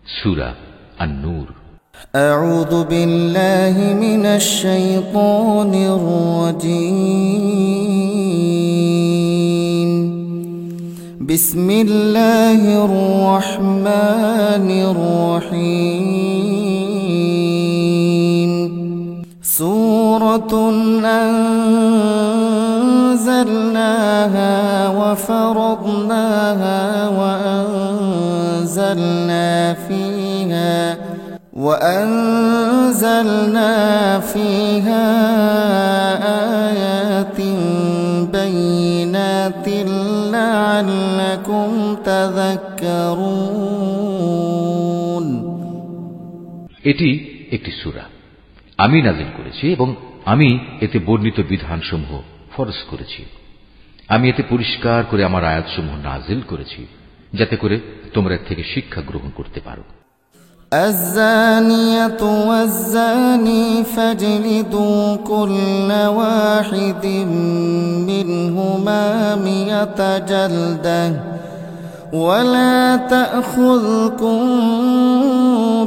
সূরা আন-নূর। أعوذ بالله من الشيطان الرجيم. بسم الله الرحمن الرحيم. سورة أنزلناها وفرضناها وأنزلنا فيها آيات بينات لعلكم تذكرون. এটি একটি সূরা, আমি নাযিল করেছি এবং আমি এতে বর্ণিত বিধানসমূহ ফরজ করেছি। আমি এতে পরিষ্কার করে আমার আয়াতসমূহ নাযিল করেছি, যাতে করে তোমরা এর থেকে শিক্ষা গ্রহণ করতে পারো। الزانية والزاني فاجلدوا كل واحد منهما 100 جلدة ولا تأخذكم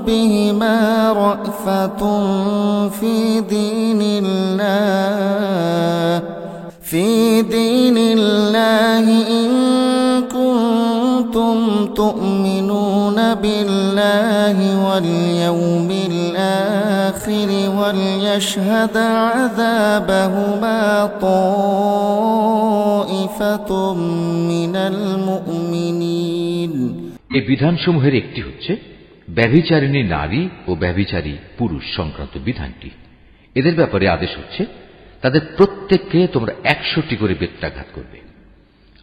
بهما رأفة في دين الله إن كنتم تؤمنون بالله واليوم الآخر وليشهد عذابهما طائفة من المؤمنين. এই বিধানসমূহের একটি হচ্ছে ব্যভিচারিণী নারী ও ব্যভিচারী পুরুষ সংক্রান্ত বিধানটি। এদের ব্যাপারে আদেশ হচ্ছে তাদের প্রত্যেককে তোমরা 100টি করে বেত্রাঘাত করবে।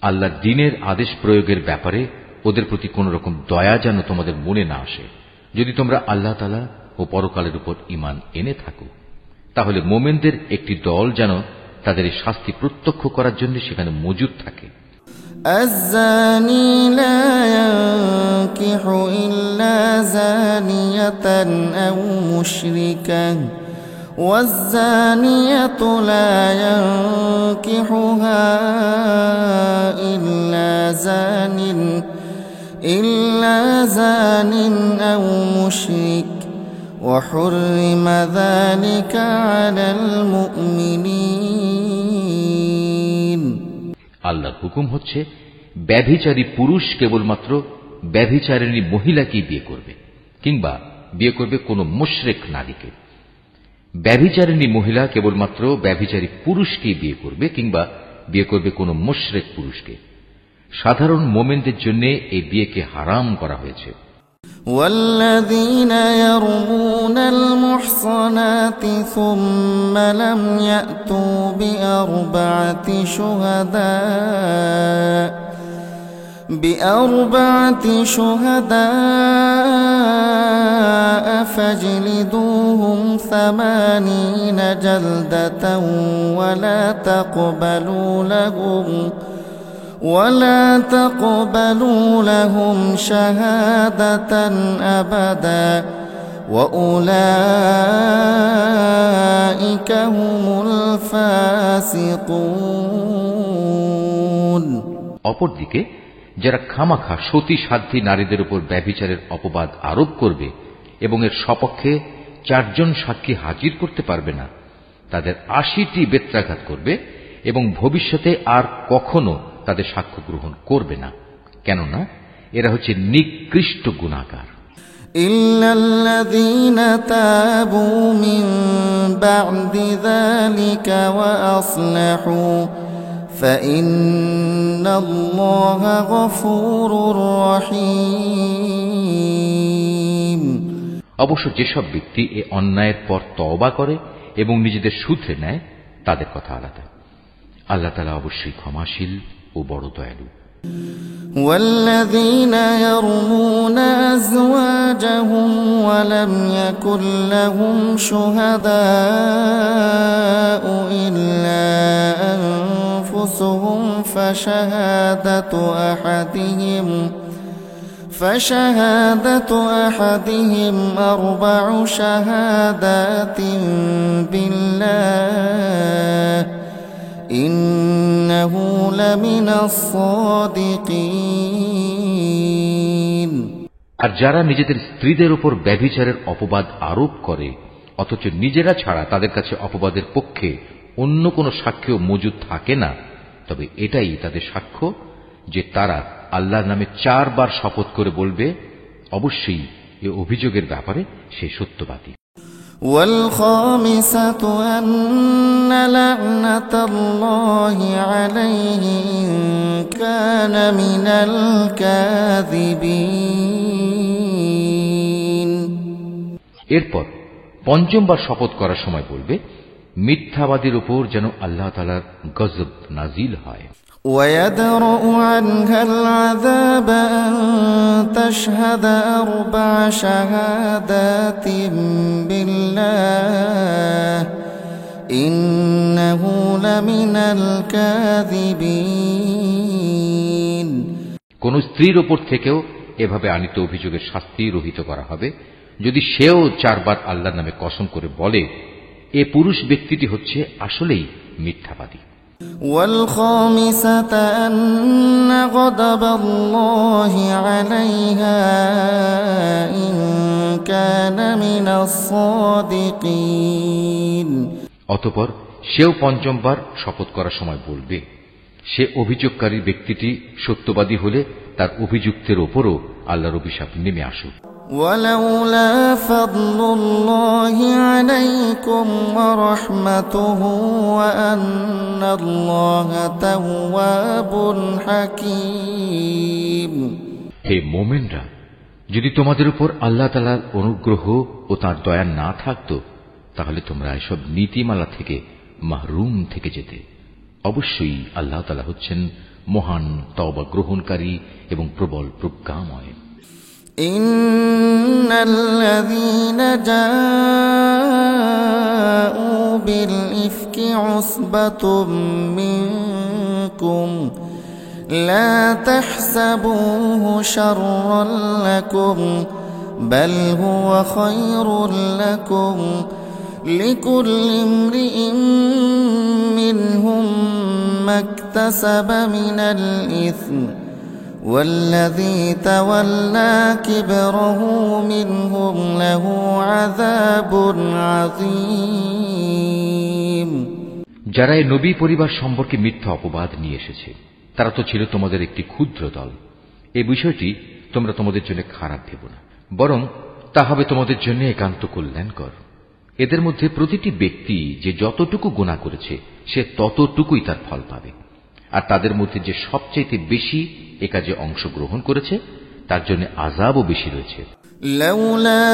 আল্লাহর দ্বীনের আদেশ প্রয়োগের ব্যাপারে ওদের প্রতি কোন রকম দয়া যেন তোমাদের মনে না আসে। যদি তোমরা আল্লাহ তাআলা ও পরকালের উপর ঈমান এনে থাকো, তাহলে মোমেনদের একটি দল যেন তাদের এই শাস্তি প্রত্যক্ষ করার জন্য সেখানে মজুদ থাকে। الزاني لا ينكح إلا زانية أو مشركة والزانية لا ينكحها إلا زان أو مشرك وحرم ذلك على المؤمنين. আল্লাহর হুকুম হচ্ছে ব্যভিচারী পুরুষ কেবলমাত্র ব্যভিচারিণী মহিলাকেই বিয়ে করবে, কিংবা বিয়ে করবে কোন মুশরিক নারীকে। ব্যভিচারিণী মহিলা কেবলমাত্র ব্যভিচারী পুরুষকেই বিয়ে করবে, কিংবা বিয়ে করবে কোন মুশরিক পুরুষকে। সাধারণ মোমেনদের জন্য এই বিয়েকে হারাম করা হয়েছে। والذين يرمون المحصنات ثم لم يأتوا بأربعة شهداء فاجلدوهم 80 جلدة ولا تقبلوا لهم شهادة أبدا وأولئك هم الفاسقون. অপরদিকে যারা খামাখা সতী সাধ্বী নারীদের উপর ব্যভিচারের অপবাদ আরোপ করবে এবং এর সপক্ষে 4 জন সাক্ষী হাজির করতে পারবে না, তাদের 80টি বেত্রাঘাত করবে এবং ভবিষ্যতে আর কখনো তাদের সাক্ষ্য গ্রহণ করবে না, কেননা এরা হচ্ছে নিকৃষ্ট গুনাহগার। ইল্লাল্লাযীনা তাবু মিন বা'দি যালিকা ওয়া আসলাহু ফাইন্নাল্লাহা গফুরুর রহিম. অবশ্য যেসব ব্যক্তি এ অন্যায়ের পর তওবা করে এবং নিজেদের শুধরে নেয়, তাদের কথা আলাদা। আল্লাহ তাআলা অবশ্যই ক্ষমাশীল ও বড় দয়ালু। والذين يرمون أزواجهم ولم يكن لهم شهداء إلا أنفسهم فشهادة أحدهم 4 شهادات بالله إنه لمن الصادقين. আর যারা নিজেদের স্ত্রীদের উপর ব্যভিচারের অপবাদ আরোপ করে অথচ নিজেরা ছাড়া তাদের কাছে অপবাদের পক্ষে অন্য কোনো সাক্ষ্য মজুদ থাকে না, তবে এটাই তাদের সাক্ষ্য যে তারা আল্লাহর নামে 4 বার শপথ করে বলবে, অবশ্যই এ অভিযোগের ব্যাপারে সে সত্যবাদী। والخامسة أن لعنة الله عليه إن كان من الكاذبين। এরপর পঞ্চমবার শপথ করার সময় বলবে, মিথ্যাবাদীর উপর যেন আল্লাহ তাআলার গজব নাজিল হয়। ويدرأ عنها العذاب أن تشهد 4 شهادات بالله إنه لمن الكاذبين। কোন স্ত্রীর ওপর থেকেও এভাবে আনিত অভিযোগের শাস্তি রহিত করা হবে যদি সেও 4 বার আল্লাহর নামে কসম করে বলে এ পুরুষ ব্যক্তিটি হচ্ছে আসলেই মিথ্যাবাদী। والخامسة أن غضب الله عليها إن كان من الصادقين। অতঃপর সেও পঞ্চমবার শপথ করার সময় বলবে, সে অভিযোগকারী ব্যক্তিটি সত্যবাদী হলে তার অভিযুক্তের ওপরও আল্লাহর অভিশাপ নেমে আসুক। ولولا فضل الله عليكم ورحمته وأن الله تواب حكيم। হে মুমিনরা, যদি তোমাদের উপর আল্লাহ তাআলার অনুগ্রহ ও তাঁর দয়া না থাকতো তাহলে তোমরা এসব নীতিমালা থেকে মাহরুম থেকে যেতে। অবশ্যই আল্লাহ তাআলা হচ্ছেন মহান তওবা গ্রহণকারী এবং প্রবল প্রজ্ঞাময়। إن الذين جاءوا بالإفك عصبة منكم لا تحسبوه شرا لكم بل هو خير لكم لكل امرئ منهم ما اكتسب من الإثم والذي تولى كبره منهم له عذاب عظيم। যারা এই নবী পরিবার সম্পর্কে মিথ্যা অপবাদ নিয়ে এসেছে তারা তো ছিল তোমাদের একটি ক্ষুদ্র দল। এই বিষয়টি তোমরা তোমাদের জন্য খারাপ ভেবো না, বরং তা হবে তোমাদের জন্য একান্ত কল্যাণকর। এদের মধ্যে প্রতিটি ব্যক্তি যে যতটুকু গুনাহ করেছে সে ততটুকুই তার ফল পাবে, আর তাদের মধ্যে যে সবচেয়ে বেশি এ কাজে অংশগ্রহণ করেছে তার জন্য আযাবও বেশি রয়েছে। لولا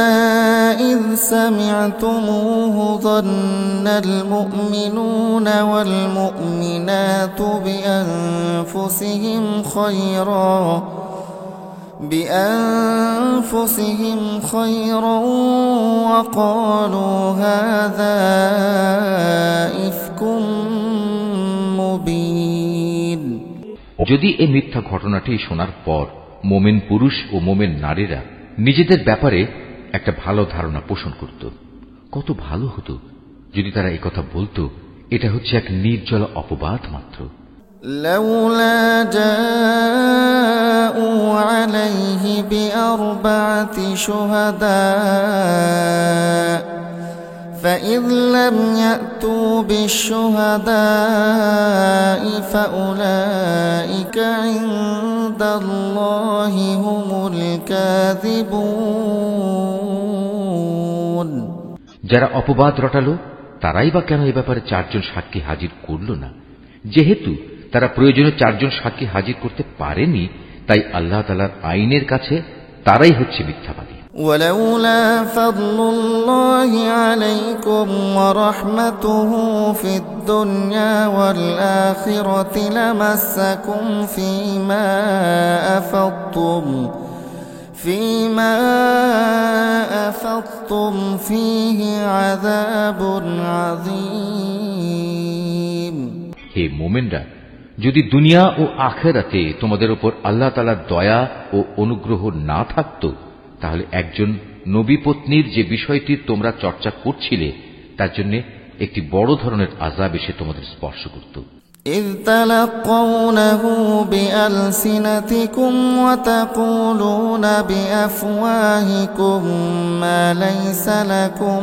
إذ سمعتموه ظن المؤمنون والمؤمنات بأنفسهم خيرا وقالوا هذا إفك مبين। যদি এই মিথ্যা ঘটনাটি শোনার পর মোমেন পুরুষ ও মোমেন নারীরা নিজেদের ব্যাপারে একটা ভালো ধারণা পোষণ করত, কত ভালো হতো যদি তারা একথা বলতো এটা হচ্ছে এক নির্জল অপবাদ মাত্র। لولا جاءوا عليه بأربعة شهداء فإذ لم يأتوا بالشهداء فأولئك عند الله هم الكاذبون। যারা অপবাদ রটালো তারাই বা কেন এ ব্যাপারে 4 জন সাক্ষী হাজির করল না? যেহেতু তারা প্রয়োজনে 4 জন সাক্ষী হাজির করতে পারেনি, তাই আল্লাহ তাআলার আইনের কাছে তারাই হচ্ছে মিথ্যাবাদী। ولولا فضل الله عليكم ورحمته في الدنيا والآخرة لمسكم فيما أفضتم فيه عذاب عظيم। হে মুমিনরা, যদি দুনিয়া ও আখিরাতে তোমাদের উপর আল্লাহ তাআলার দয়া ও অনুগ্রহ না থাকতো তাহলে একজন নবী পত্নীর যে বিষয়টি তোমরা চর্চা করছিলে তার জন্য একটি বড় ধরনের আযাব এসে তোমাদের স্পর্শ করত। إذ تلقونه بألسنتكم وتقولون بأفواهكم ما ليس لكم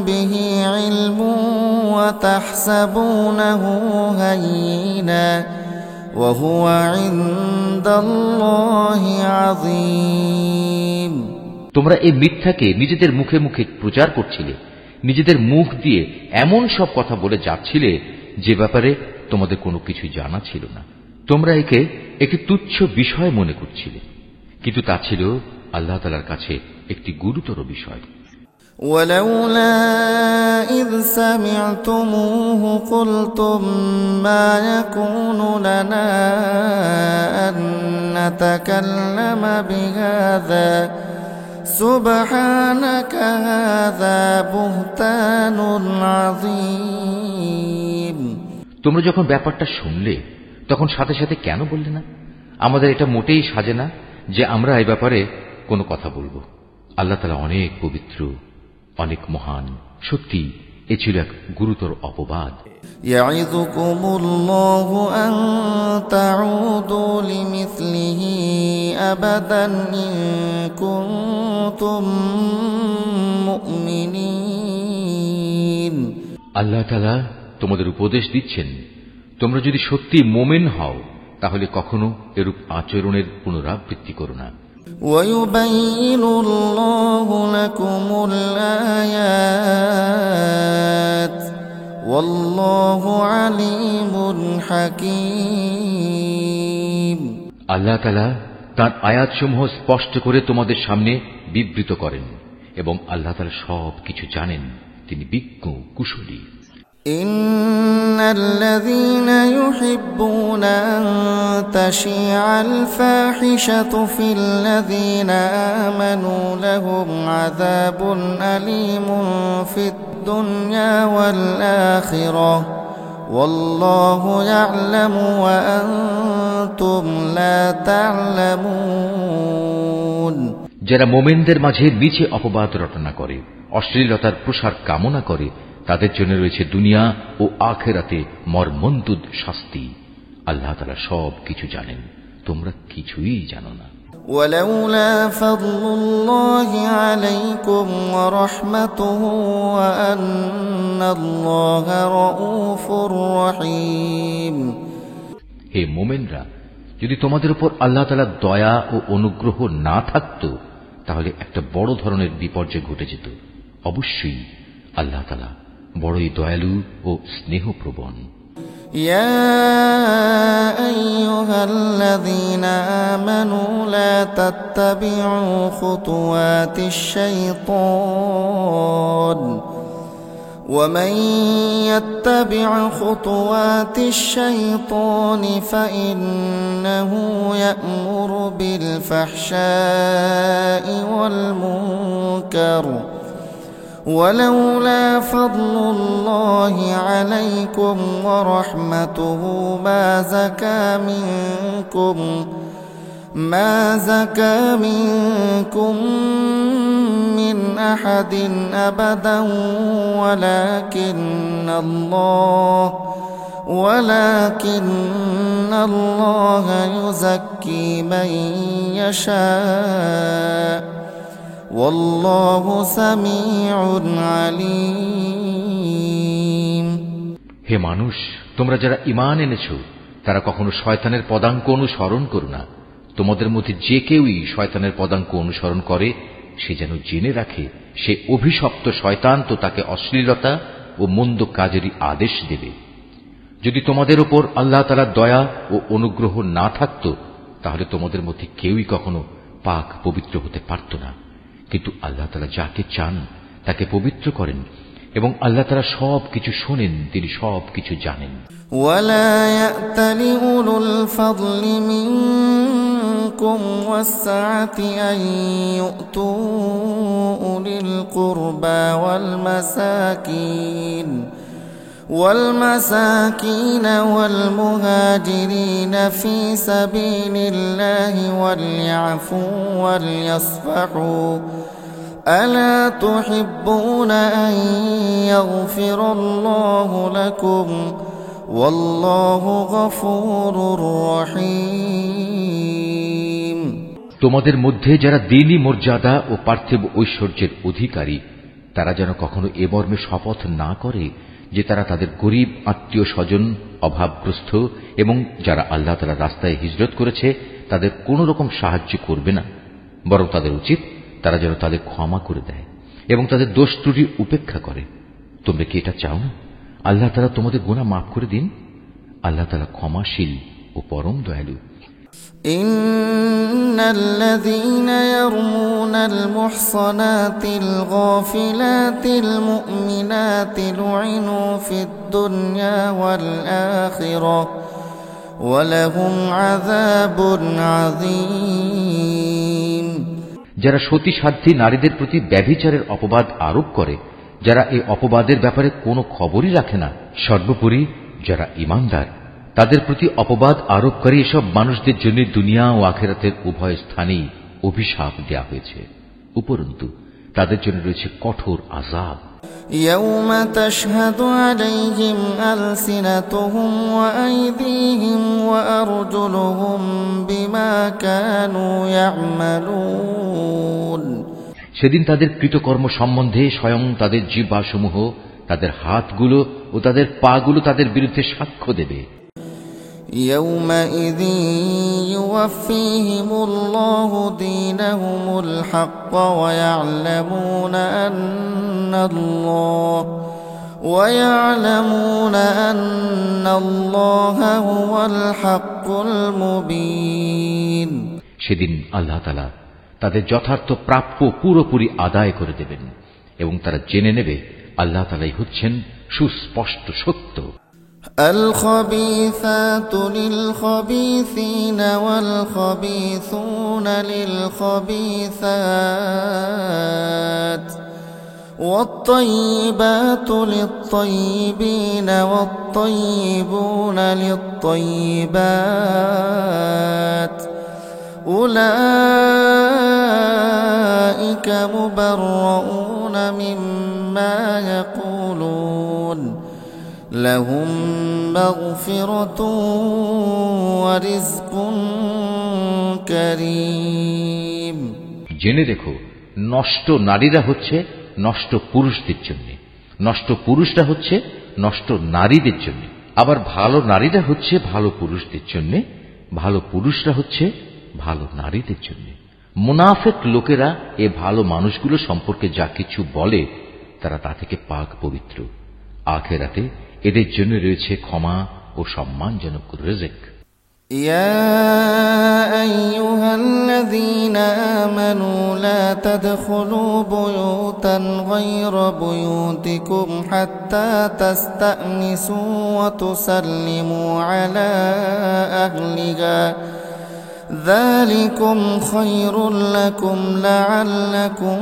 به علم وتحسبونه هينا وهو عند الله عظيم। তোমরা এই মিথ্যাকে নিজেদের মুখে মুখে প্রচার করছিলে, নিজেদের মুখ দিয়ে এমন সব কথা বলে যাচ্ছিলে যে ব্যাপারে তোমাদের কোনো কিছু জানা ছিল না। তোমরা একে একটি তুচ্ছ বিষয় মনে করছিলে, কিন্তু তা ছিল আল্লাহ তাআলার কাছে একটি গুরুতর বিষয়। ولولا إذ سمعتموه قلتم ما يكون لنا أن نتكلم بهذا سبحانك هذا بهتان عظيم। তোমরা যখন ব্যাপারটা শুনলে তখন সাথে সাথে কেন বললে না, আমাদের এটা মোটেই সাজে না যে আমরা এই ব্যাপারে কোনো কথা বলবো। আল্লাহ তাআলা অনেক পবিত্র, অনেক মহান। সত্যি এ ছিল এক গুরুতর অপবাদ। ইয়াইযুকুমুল্লাহু আন তাউদু লিমিসলিহি আবাদান ইন কুনতুম মুমিনিন। আল্লাহ তাআলা তোমাদের উপদেশ দিচ্ছেন, তোমরা যদি সত্যি মুমিন হও তাহলে কখনো এরূপ আচরণের পুনরাবৃত্তি করো না। وَيُبَيِّنُ اللَّهُ لَكُمُ الْآيَاتِ وَاللَّهُ عَلِيمٌ حَكِيمٌ। আল্লাহ তাআলা তাঁর আয়াতসমূহ স্পষ্ট করে তোমাদের সামনে বিবৃত করেন এবং আল্লাহ তাআলা সব কিছু জানেন, তিনি বিজ্ঞ কুশলী। إن الذين يحبون أن تشيع الفاحشة في الذين آمنوا لهم عذاب أليم في الدنيا والآخرة والله يعلم وأنتم لا تعلمون। যারা মুমিনদের মাঝে মিছে অপবাদ রটনা করে, অশ্লীলতার প্রসার কামনা করে, তাদের জন্য রয়েছে দুনিয়া ও আখিরাতে মর্মন্তুদ শাস্তি। আল্লাহ তাআলা সব কিছু জানেন, তোমরা কিছুই জানো না। ولولا فضل الله عليكم ورحمته وأن الله رؤوف رحيم। হে মুমিনরা, যদি তোমাদের উপর আল্লাহ তাআলার দয়া ও অনুগ্রহ না থাকত তাহলে একটা বড় ধরনের বিপর্যয় ঘটে যেত। অবশ্যই আল্লাহ তাআলা বড়ই দয়ালু ও স্নেহপ্রবণ। يا أيها الذين آمنوا لا تتبعوا خطوات الشيطان ومن يتبع خطوات الشيطان فإنه يأمر بالفحشاء والمنكر ولولا فضل الله عليكم ورحمته ما زكى منكم من أحد أبدا ولكن الله يزكي من يشاء والله سميع عليم। হে মানুষ, তোমরা যারা ঈমান এনেছো তারা কখনো শয়তানের পদাঙ্ক অনুসরণ করো না। তোমাদের মধ্যে যে কেউই শয়তানের পদাঙ্ক অনুসরণ করে সে যেন জেনে রাখে সে অভিশপ্ত শয়তান তো তাকে অশ্লীলতা ও মন্দ কাজেরই আদেশ দেবে। যদি তোমাদের উপর আল্লাহ তাআলার দয়া ও অনুগ্রহ না থাকত তাহলে তোমাদের মধ্যে কেউই কখনো পাক পবিত্র হতে পারত না। কিন্তু আল্লাহ তাআলা যাকে চান তাকে পবিত্র করেন এবং আল্লাহ তাআলা সব কিছু শোনেন, তিনি সব কিছু জানেন। ওয়ালা ইয়াতালি উলুল ফাদলি মিনকুম ওয়াসআতি আন ইউতু উলিল কুরবা والمساكين والمهاجرين في سبيل الله وليعفوا وليصفحوا ألا تحبون أن يغفر الله لكم والله غفور رحيم। তোমাদের মধ্যে যারা দীনী মর্যাদা ও পার্থিব ঐশ্বর্যের অধিকারী তারা যেন কখনো এ মর্মে শপথ না করে যে তারা তাদের গরিব আত্মীয় স্বজন অভাবগ্রস্ত এবং যারা আল্লাহ তাআলার রাস্তায় হিজরত করেছে তাদের কোন রকম সাহায্য করবে না, বরং তাদের উচিত তারা যেন তাদের ক্ষমা করে দেয় এবং তাদের দোষ ত্রুটি উপেক্ষা করে। তোমরা কি এটা চাও না আল্লাহ তাআলা তোমাদের গুনাহ মাফ করে দিন? আল্লাহ তাআলা ক্ষমাশীল ও পরম দয়ালু। ইন্নাল্লাযীনা ইয়ারমুনাল মুহসানাতিল গাফিলাতিল মুমিনাতি লুইনু ফিদ দুনিয়া ওয়াল আখিরাহ ওয়া লাহুম আযাবুন আযীম। যারা সতীসাধ্যী নারীদের প্রতি ব্যভিচারের অপবাদ আরোপ করে, যারা এই অপবাদের ব্যাপারে কোনো খবরই রাখে না, সর্বোপরি যারা ঈমানদার তাদের প্রতি অপবাদ আরোপকারী এসব মানুষদের জন্য দুনিয়া ও আখিরাতের উভয় স্থানেই অভিশাপ দেয়া হয়েছে। উপরন্তু তাদের জন্য রয়েছে কঠোর আযাব। ইয়াউমা তাশহাদু আলাইহিম আলসিনাতুহুম ওয়া আইদিহিম ওয়া আরজুলুহুম বিমা কানু ইয়ামালুন। সেদিন তাদের কৃতকর্ম সম্বন্ধে স্বয়ং তাদের জিহ্বাসমূহ, তাদের হাতগুলো ও তাদের পাগুলো তাদের বিরুদ্ধে সাক্ষ্য দেবে। ইয়াউমাইযিন ইউওয়াফফিহিমুল্লাহু দীনাহুমুল হাক্ক ওয়া ইয়া'লামুনা আন্নাল্লাহা হুয়াল হাক্কুল মুবিন। সেদিন আল্লাহ তাআলা তাদের যথার্থ প্রাপ্য পুরোপুরি আদায় করে দেবেন এবং তারা জেনে নেবে আল্লাহ তাআলাই হচ্ছেন সুস্পষ্ট সত্য। الخبيثات للخبيثين والخبيثون للخبيثات والطيبات للطيبين والطيبون للطيبات أولئك مبرؤون مما يقولون لهم مغفرة ورزق كريم। জেনে দেখো, নষ্ট নারীরা হচ্ছে নষ্ট পুরুষদের জন্য, নষ্ট পুরুষরা হচ্ছে নষ্ট নারীদের জন্য, আবার ভালো নারীরা হচ্ছে ভালো পুরুষদের জন্য, ভালো পুরুষরা হচ্ছে ভালো নারীদের জন্য। মুনাফিক লোকেরা এ ভালো মানুষগুলো সম্পর্কে যা কিছু বলে তারা তা থেকে পাক পবিত্র। আখিরাতে এদের জন্য রয়েছে ক্ষমা ও সম্মানজনক রিজিক। ইয়া আইয়ুহাল্লাযীনা আমানু লা তাদখুলু বুয়ুতান গায়রা বুয়ুতিকুম হাত্তা তাস্তানিসু ওয়া তুসাল্লিমু আলা আহলিহা যালিকুম খায়রুল লাকুম লাআল্লাকুম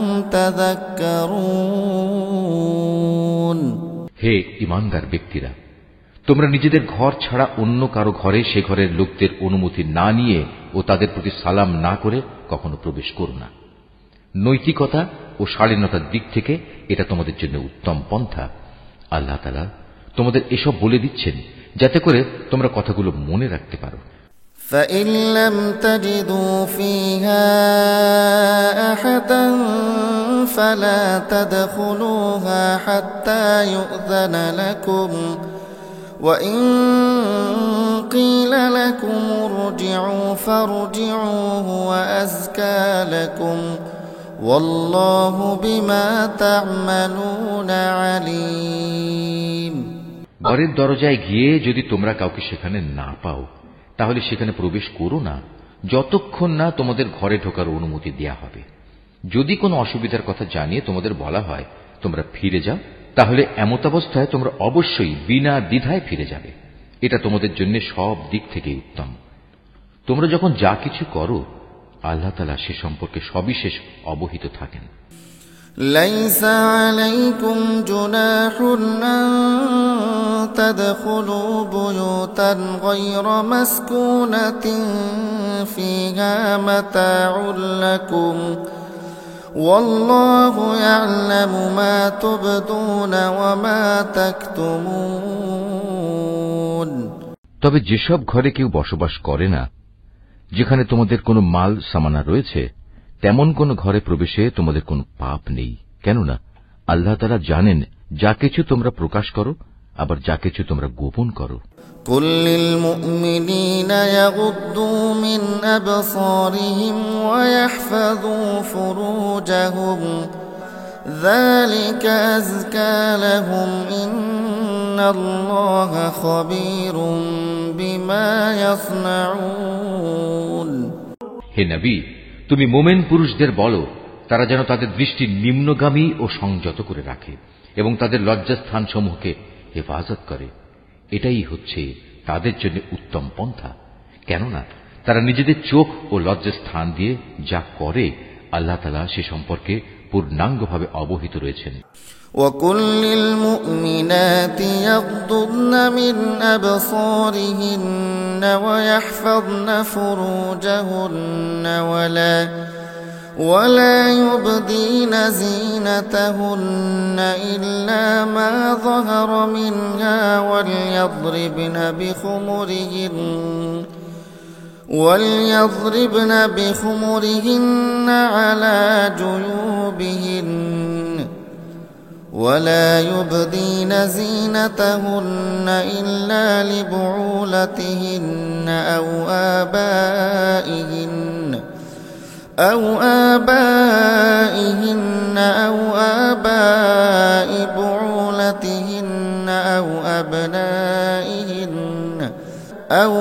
তাযাক্কারুন। হে ঈমানদার ব্যক্তিরা, তোমরা নিজেদের ঘর ছাড়া অন্য কারো ঘরে সে ঘরের লোকদের অনুমতি না নিয়ে ও তাদের প্রতি সালাম না করে কখনো প্রবেশ করো না। নৈতিকতা ও শালীনতার দিক থেকে এটা তোমাদের জন্য উত্তম পন্থা। আল্লাহ তাআলা তোমাদের এসব বলে দিচ্ছেন যাতে করে তোমরা কথাগুলো মনে রাখতে পারো। فإن لم تجدوا فيها أحدا فلا تدخلوها حتى يؤذن لكم وإن قيل لكم ارجعوا فارجعوا هو أزكى لكم والله بما تعملون عليم। ঘরের দরজায় গিয়ে যদি তোমরা কাউকে সেখানে না পাও তাহলে সেখানে প্রবেশ করো না যতক্ষণ না তোমাদের ঘরে ঢোকার অনুমতি দেয়া হবে। যদি কোনো অসুবিধার কথা জানিয়ে তোমাদের বলা হয় তোমরা ফিরে যাও, তাহলে এমতাবস্থায় তোমরা অবশ্যই বিনা দ্বিধায় ফিরে যাবে। এটা তোমাদের জন্য সব দিক থেকে উত্তম। তোমরা যখন যা কিছু করো আল্লাহ তাআলা সে সম্পর্কে সবিশেষ অবহিত থাকেন। ليس عليكم جناح أن تدخلوا بيوتا غير مسكونة فيها متاع لكم والله يعلم ما تبدون وما تكتمون তবে যেসব ঘরে কেউ বসবাস করে না, যেখানে তোমাদের কোনো মাল সামানা রয়েছে, তেমন কোন ঘরে প্রবেশে তোমাদের কোনো পাপ নেই। কেননা আল্লাহ তাআলা জানেন যা কিছু তোমরা প্রকাশ করো, আবার যা কিছু তোমরা গোপন করো। قل للمؤمنين يغضوا من أبصارهم ويحفظوا فروجهم ذلك أزكى لهم إن الله خبير بما يصنعون হে নবী, তুমি মোমেন পুরুষদের বলো তারা যেন তাদের দৃষ্টি নিম্নগামী ও সংযত করে রাখে এবং তাদের লজ্জাস্থান সমূহকে হেফাজত করে। এটাই হচ্ছে তাদের জন্য উত্তম পন্থা। কেননা তারা নিজেদের চোখ ও লজ্জাস্থান দিয়ে যা করে আল্লাহ তাআলা সে সম্পর্কে পূর্ণাঙ্গভাবে অবহিত রয়েছেন। وَقُل لِّلْمُؤْمِنَاتِ يَغْضُضْنَ مِنْ أَبْصَارِهِنَّ وَيَحْفَظْنَ فُرُوجَهُنَّ وَلَا يُبْدِينَ زِينَتَهُنَّ إِلَّا مَا ظَهَرَ مِنْهَا وَلْيَضْرِبْنَ بِخُمُرِهِنَّ عَلَى جُيُوبِهِنَّ ولا يبدين زينتهن إلا لبعولتهن أو آبائهن أو آباء بعولتهن أو أبنائهن أو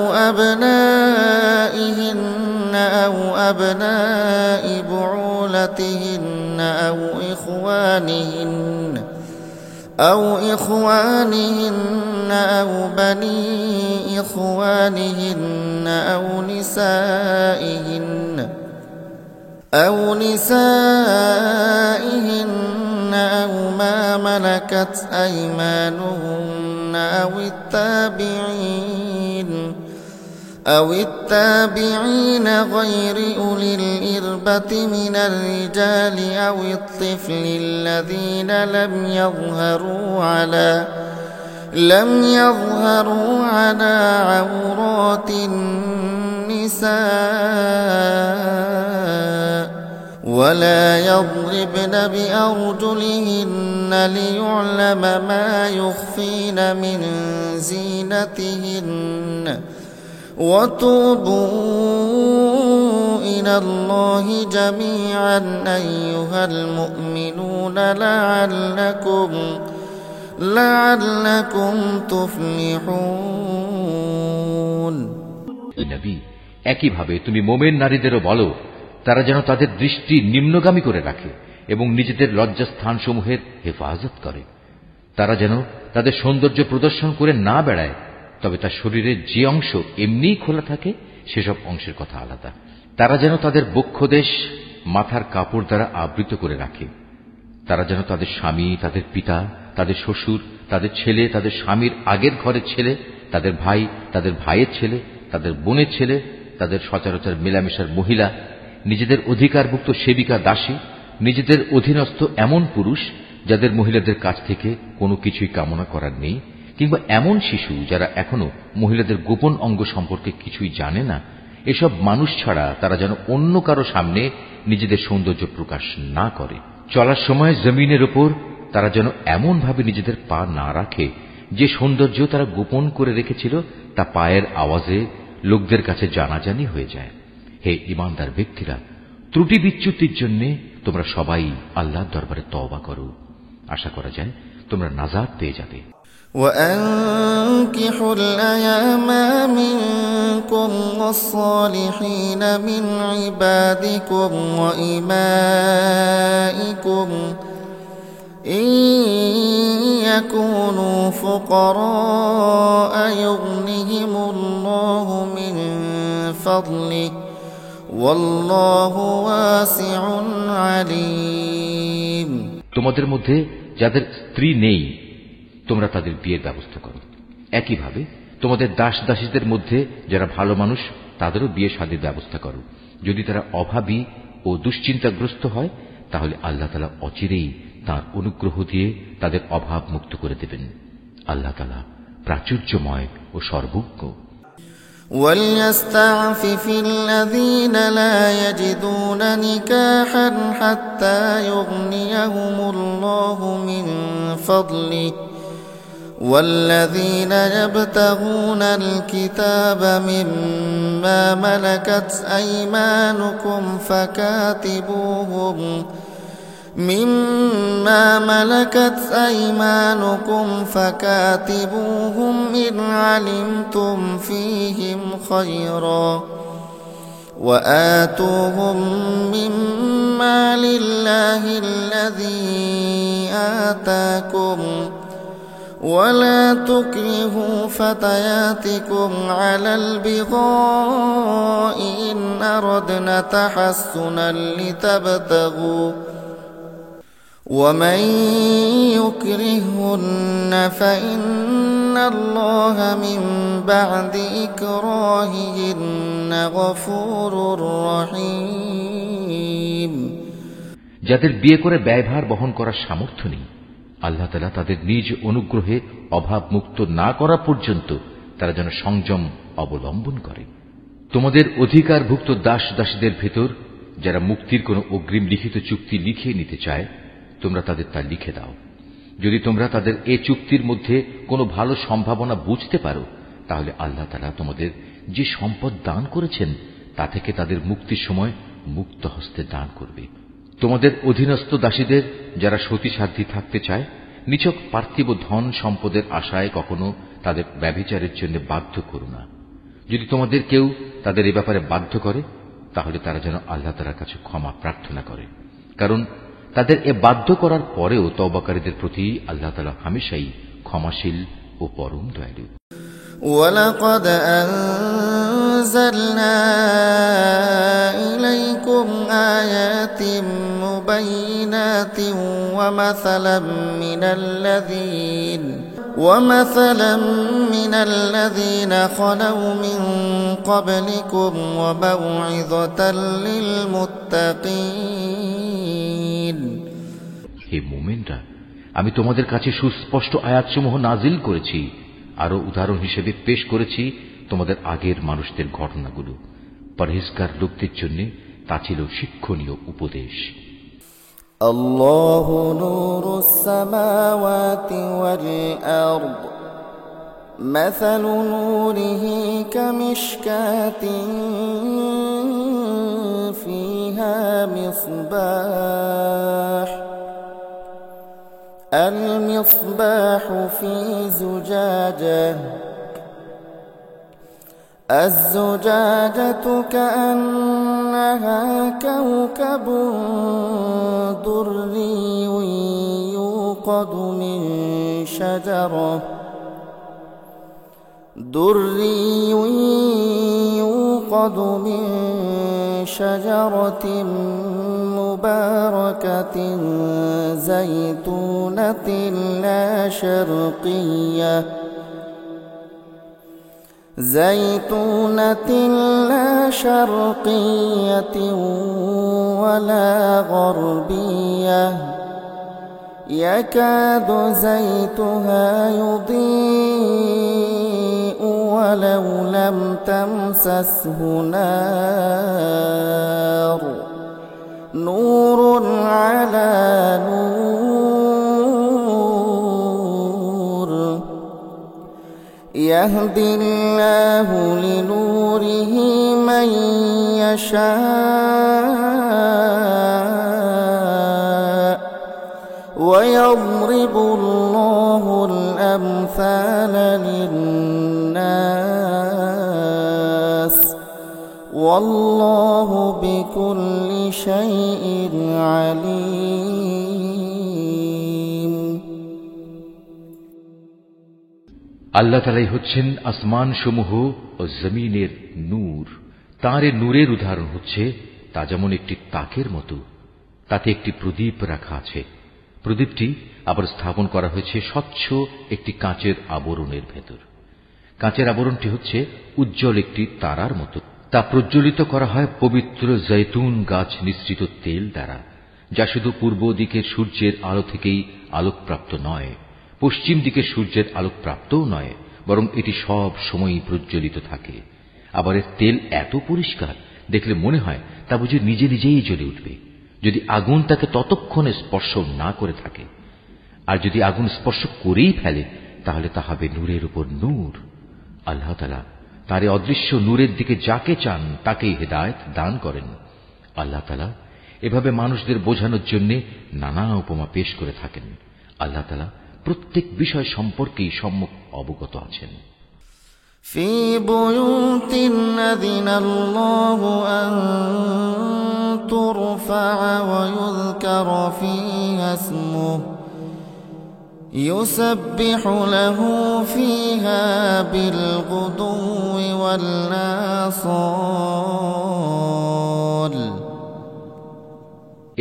أبناء بعولتهن أو إخوانهن أو بني إخوانهن أو نسائهن أو ما ملكت أيمانهن أو التابعين غير أولي الإربة من الرجال أو الطفل الذين لم يظهروا على عورات النساء ولا يضربن بأرجلهن ليعلم ما يخفين من زينتهن وتوبوا إلى الله جميعا أيها المؤمنون لعلكم تفلحون নবী, একইভাবে তুমি মোমেন নারীদেরও বলো তারা যেন তাদের দৃষ্টি নিম্নগামী করে রাখে এবং নিজেদের লজ্জাস্থানসমূহের হেফাজত করে। তারা যেন তাদের সৌন্দর্য প্রদর্শন করে না বেড়ায়, তবে তার শরীরের যে অংশ এমনিই খোলা থাকে সেসব অংশের কথা আলাদা। তারা যেন তাদের বক্ষদেশ মাথার কাপড় দ্বারা আবৃত করে রাখে। তারা যেন তাদের স্বামী, তাদের পিতা, তাদের শ্বশুর, তাদের ছেলে, তাদের স্বামীর আগের ঘরের ছেলে, তাদের ভাই, তাদের ভাইয়ের ছেলে, তাদের বোনের ছেলে, তাদের সচরাচর মেলামেশার মহিলা, নিজেদের অধিকারভুক্ত সেবিকা দাসী, নিজেদের অধীনস্থ এমন পুরুষ যাদের মহিলাদের কাছ থেকে কোনো কিছুই কামনা করার নেই, কিংবা এমন শিশু যারা এখনো মহিলাদের গোপন অঙ্গ সম্পর্কে কিছুই জানে না, এসব মানুষ ছাড়া তারা যেন অন্য কারো সামনে নিজেদের সৌন্দর্য প্রকাশ না করে। চলার সময় জমিনের উপর তারা যেন এমন ভাবে নিজেদের পা না রাখে যে সৌন্দর্য তারা গোপন করে রেখেছিল তা পায়ের আওয়াজে লোকদের কাছে জানাজানি হয়ে যায়। হে ঈমানদার ব্যক্তিরা, ত্রুটি বিচ্যুতির জন্য তোমরা সবাই আল্লাহর দরবারে তওবা করো। আশা করা যায় তোমরা নাজাত পেয়ে যাবে। وأنكحوا الأيام منكم والصالحين من عبادكم وإمائكم إن يكونوا فقراء يغنهم الله من فضله والله واسع عليم। তোমাদের মধ্যে যাদের স্ত্রী নেই তোমরা তাদের বিয়ের ব্যবস্থা করো। একইভাবে তোমাদের দাস দাসীদের মধ্যে যারা ভালো মানুষ তাদেরও বিয়ে শাদীর ব্যবস্থা করো। যদি তারা অভাবী ও দুশ্চিন্তাগ্রস্ত হয় তাহলে আল্লাহ তাআলা অচিরেই তাঁর অনুগ্রহ দিয়ে তাদের অভাব মুক্ত করে দেবেন। আল্লাহ তাআলা প্রাচুর্যময় ও সর্বজ্ঞ। وَلْيَسْتَعْفِفِ الَّذِينَ لَا يَجِدُونَ نِكَاحًا حَتَّى يُغْنِيَهُمُ اللَّهُ مِنْ فَضْلِهِ وَالَّذِينَ يَبْتَغُونَ الْكِتَابَ مِمَّا مَلَكَتْ أَيْمَانُكُمْ فَكَاتِبُوهُمْ إِنْ عَلِمْتُمْ فِيهِمْ خَيْرًا وَآتُوهُمْ مِمَّا لِلَّهِ الَّذِي آتَاكُمْ وَلَا تُكْرِهُوا فَتَيَاتِكُمْ عَلَى الْبِغَاءِ إِنْ أَرَدْنَ تَحَصُّنًا لِتَبْتَغُوا وَمَنْ يُكْرِههُّنَّ فَإِنَّ اللَّهَ مِنْ بَعْدِ إِكْرَاهِهِنَّ غَفُورٌ رَحِيمٌ। যাদের বিয়ে করে ব্যয়ভার বহন করার সামর্থ্য নেই, আল্লাহ তাআলা তাদের নিজ অনুগ্রহে অভাব মুক্ত না করা পর্যন্ত তারা যেন সংযম অবলম্বন করে। তোমাদের অধিকারভুক্ত দাস দাসীদের ভেতর যারা মুক্তির কোন অগ্রিম লিখিত চুক্তি লিখিয়ে নিতে চায়, তোমরা তাদের তা লিখে দাও। যদি তোমরা তাদের এ চুক্তির মধ্যে কোনো ভালো সম্ভাবনা বুঝতে পারো, তাহলে আল্লাহ তাআলা তোমাদের যে সম্পদ দান করেছেন তা থেকে তাদের মুক্তির সময় মুক্ত হস্তে দান করবে। তোমাদের অধীনস্থ দাসীদের যারা সতীসাধ্যী থাকতে চায়, নিছক পার্থিব ধন সম্পদের আশায় কখনো তাদের ব্যভিচারের জন্য বাধ্য করো না। যদি তোমাদের কেউ তাদের এ ব্যাপারে বাধ্য করে, তাহলে তারা যেন আল্লাহ তাআলার কাছে ক্ষমা প্রার্থনা করে, কারণ তাদের এ বাধ্য করার পরেও তওবাকারীদের প্রতি আল্লাহ তাআলা হামেশাই ক্ষমাশীল ও পরম দয়ালু। وَلَقَدْ أَنزَلْنَا إِلَيْكُمْ آيَاتٍ مُبَيِّنَاتٍ وَمَثَلًا مِنَ الَّذِينَ خَلَوْا مِنْ قَبْلِكُمْ وَمَوْعِظَةً لِلْمُتَّقِينَ। হে মুমিনরা, আমি তোমাদের কাছে সুস্পষ্ট আয়াতসমূহ নাজিল করেছি, আরো উদাহরণ হিসেবে পেশ করেছি তোমাদের আগের মানুষদের ঘটনাগুলো। পরহেজগার লোকদের জন্য তা ছিল শিক্ষণীয় উপদেশ। আল্লাহু নূরুস সামাওয়াতি ওয়াল আরদ মাসালু নূরিহি কামিশকাতিন ফিহা মিসবাহ المصباح في زجاجة الزجاجة كأنها كوكب دري يوقد من شجرة مباركة زيتونة لا شرقية ولا غربية يكاد زيتها يضيء ولو لم تمسسه نار نور على نور يهدي الله لنوره من يشاء ويضرب الله الأمثال للناس والله بكل شيء عليم। আল্লাহ তাআলাই হচ্ছেন আসমান সমূহ ও জমিনের নূর। তাঁর এ নূরের উদাহরণ হচ্ছে তা যেমন একটি তাকের মতো, তাতে একটি প্রদীপ রাখা আছে। প্রদীপটি আবার স্থাপন করা হয়েছে স্বচ্ছ একটি কাঁচের আবরণের ভেতর। কাঁচের আবরণটি হচ্ছে উজ্জ্বল একটি তারার মতো। তা প্রজ্বলিত করা হয় পবিত্র জৈতুন গাছ নিঃসৃত তেল দ্বারা, যা শুধু পূর্ব দিকের সূর্যের আলো থেকেই আলোকপ্রাপ্ত নয়, পশ্চিম দিকের সূর্যের আলোকপ্রাপ্তও নয়, বরং এটি সব সময়ই প্রজ্বলিত থাকে। আবার এর তেল এত পরিষ্কার, দেখলে মনে হয় তা বুঝি নিজে নিজেই জ্বলে উঠবে, যদি আগুন তাকে ততক্ষণে স্পর্শ না করে থাকে। আর যদি আগুন স্পর্শ করেই ফেলে, তাহলে তা হবে নূরের উপর নূর। আল্লাহ তাআলা তার এই অদৃশ্য নূরের দিকে যাকে চান তাকেই হেদায়েত দান করেন। আল্লাহ তাআলা এভাবে মানুষদের বোঝানোর জন্য নানা উপমা পেশ করে থাকেন। আল্লাহ তাআলা প্রত্যেক বিষয় সম্পর্কেই সম্যক অবগত আছেন। في بيوت أذن الله أن ترفع ويذكر فيها اسمه يسبح له فيها بالغدو والآصال।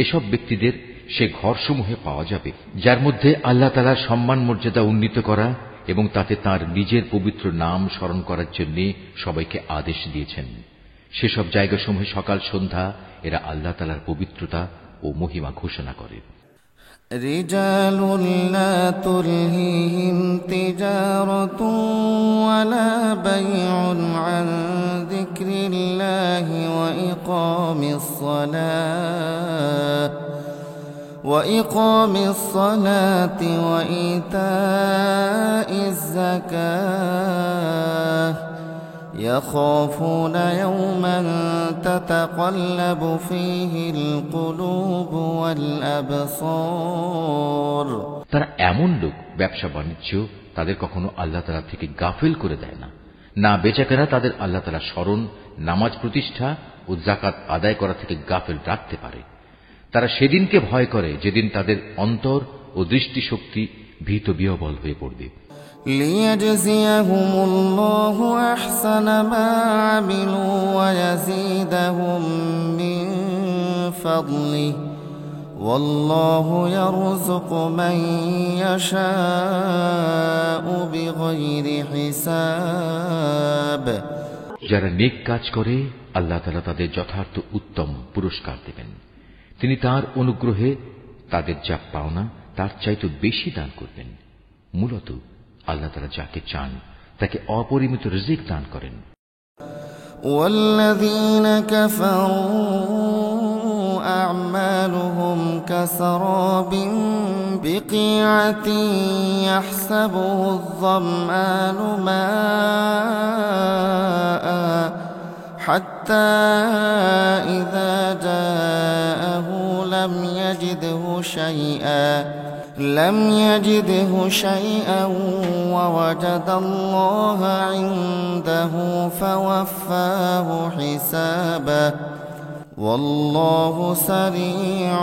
এসব ব্যক্তিদের সে ঘরসমূহে পাওয়া যাবে যার মধ্যে আল্লাহ তাআলার সম্মান মর্যাদা উন্নীত করা এবং তাতে তার নিজের পবিত্র নাম স্মরণ করার জন্য সবাইকে আদেশ দিয়েছেন। সেসব জায়গাসমূহে সকাল সন্ধ্যা এরা আল্লাহ তাআলার পবিত্রতা ও মহিমা ঘোষণা করে। رجال لا تلهيهم تجارة ولا بيع عن ذكر الله وإقام الصلاة وإيتاء الزكاة يخافون يوما تتقلب فيه القلوب والأبصار। তারা এমন লোক, ব্যবসা বাণিজ্য তাদের কখনো আল্লাহ তাআলা থেকে গাফিল করে দেয় না, না বেচাকেনা তাদের আল্লাহ তাআলার স্মরণ, নামাজ প্রতিষ্ঠা ও যাকাত আদায় করা থেকে গাফিল রাখতে পারে। তারা সেদিনকে ভয় করে যেদিন তাদের অন্তর ও দৃষ্টিশক্তি ভীত বিহ্বল হয়ে পড়বে। ليجزيهم الله أحسن ما عملوا ويزيدهم من فضله والله يرزق من يشاء بغير حساب। যারা নেক কাজ করে আল্লাহ তাআলা তাদের যথার্থ উত্তম পুরস্কার দেবেন। তিনি তার অনুগ্রহে তাদের যা পাওনা তার চাইতে বেশি দান করবেন। মূলত আল্লাহ তাআলা যাকে চান তাকে অপরিমিত রিজিক দান করেন। والذين كفروا أعمالهم كسراب بقيعة يحسبه الظمآن ماء حتى إذا جاءه لم يجده شيئا ووجد الله عنده فوفاه حسابه والله سريع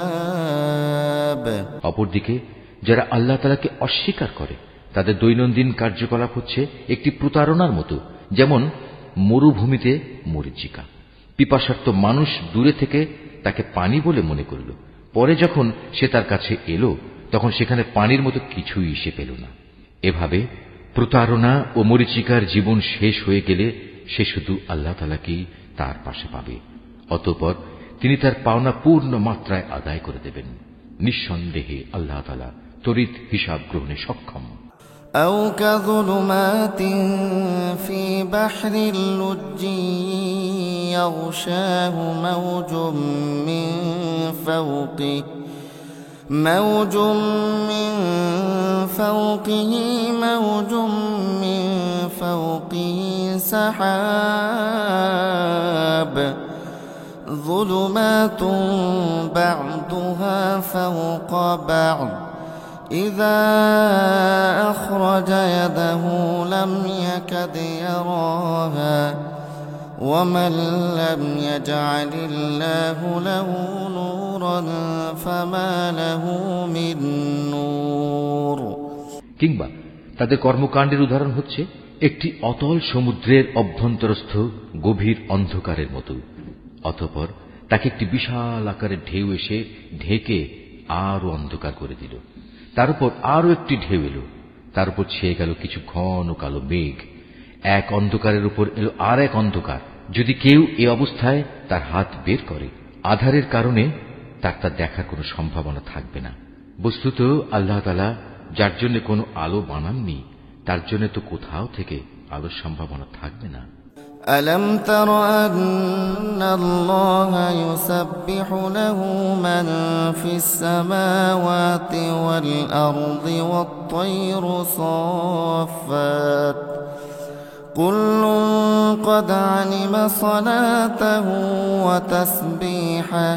الحساب। অপরদিকে যারা আল্লাহ তাআলাকে অস্বীকার করে তাদের দৈনন্দিন কার্যকলাপ হচ্ছে একটি প্রতারণার মতো, যেমন মরুভূমিতে মরীচিকা। পিপাসার্ত মানুষ দূরে থেকে তাকে পানি বলে মনে করল, পরে যখন সে তার কাছে এলো তখন সেখানে পানির মতো কিছুই সে পেল না। এভাবে প্রতারণা ও মরীচিকার জীবন শেষ হয়ে গেলে সে শুধু আল্লাহ তাআলাকেই তার পাশে পাবে। অতঃপর তিনি তার পাওনা পূর্ণ মাত্রায় আদায় করে দেবেন। নিঃসন্দেহে আল্লাহ তাআলা তড়িৎ হিসাব গ্রহণে সক্ষম। أو كظلمات في بحر اللج يغشاه موج من فوقه موج من فوقه سحاب ظلمات بعضها فوق بعض إذا أخرج يده لم يكد يراها ومن لم يجعل الله له نورا فما له من نور। কিংবা তাদের কর্মকাণ্ডের উদাহরণ হচ্ছে একটি অতল সমুদ্রের অভ্যন্তরস্থ গভীর অন্ধকারের মতো। অতঃপর তাকে একটি বিশাল আকারের ঢেউ এসে ঢেকে আরো অন্ধকার করে দিল। তার উপর আরো একটি ঢেউ এলো, তার উপর ছেয়ে গেল কিছু ঘন কালো মেঘ। এক অন্ধকারের উপর এলো আর এক অন্ধকার। যদি কেউ এ অবস্থায় তার হাত বের করে আধারের কারণে তার তা দেখার কোনো সম্ভাবনা থাকবে না। বস্তুত আল্লাহ তাআলা যার জন্য কোনো আলো বানাননি তার জন্য তো কোথাও থেকে আলোর সম্ভাবনা থাকবে না। ألم تر أن الله يسبح له من في السماوات والأرض والطير صافات كل قد علم صلاته وتسبيحه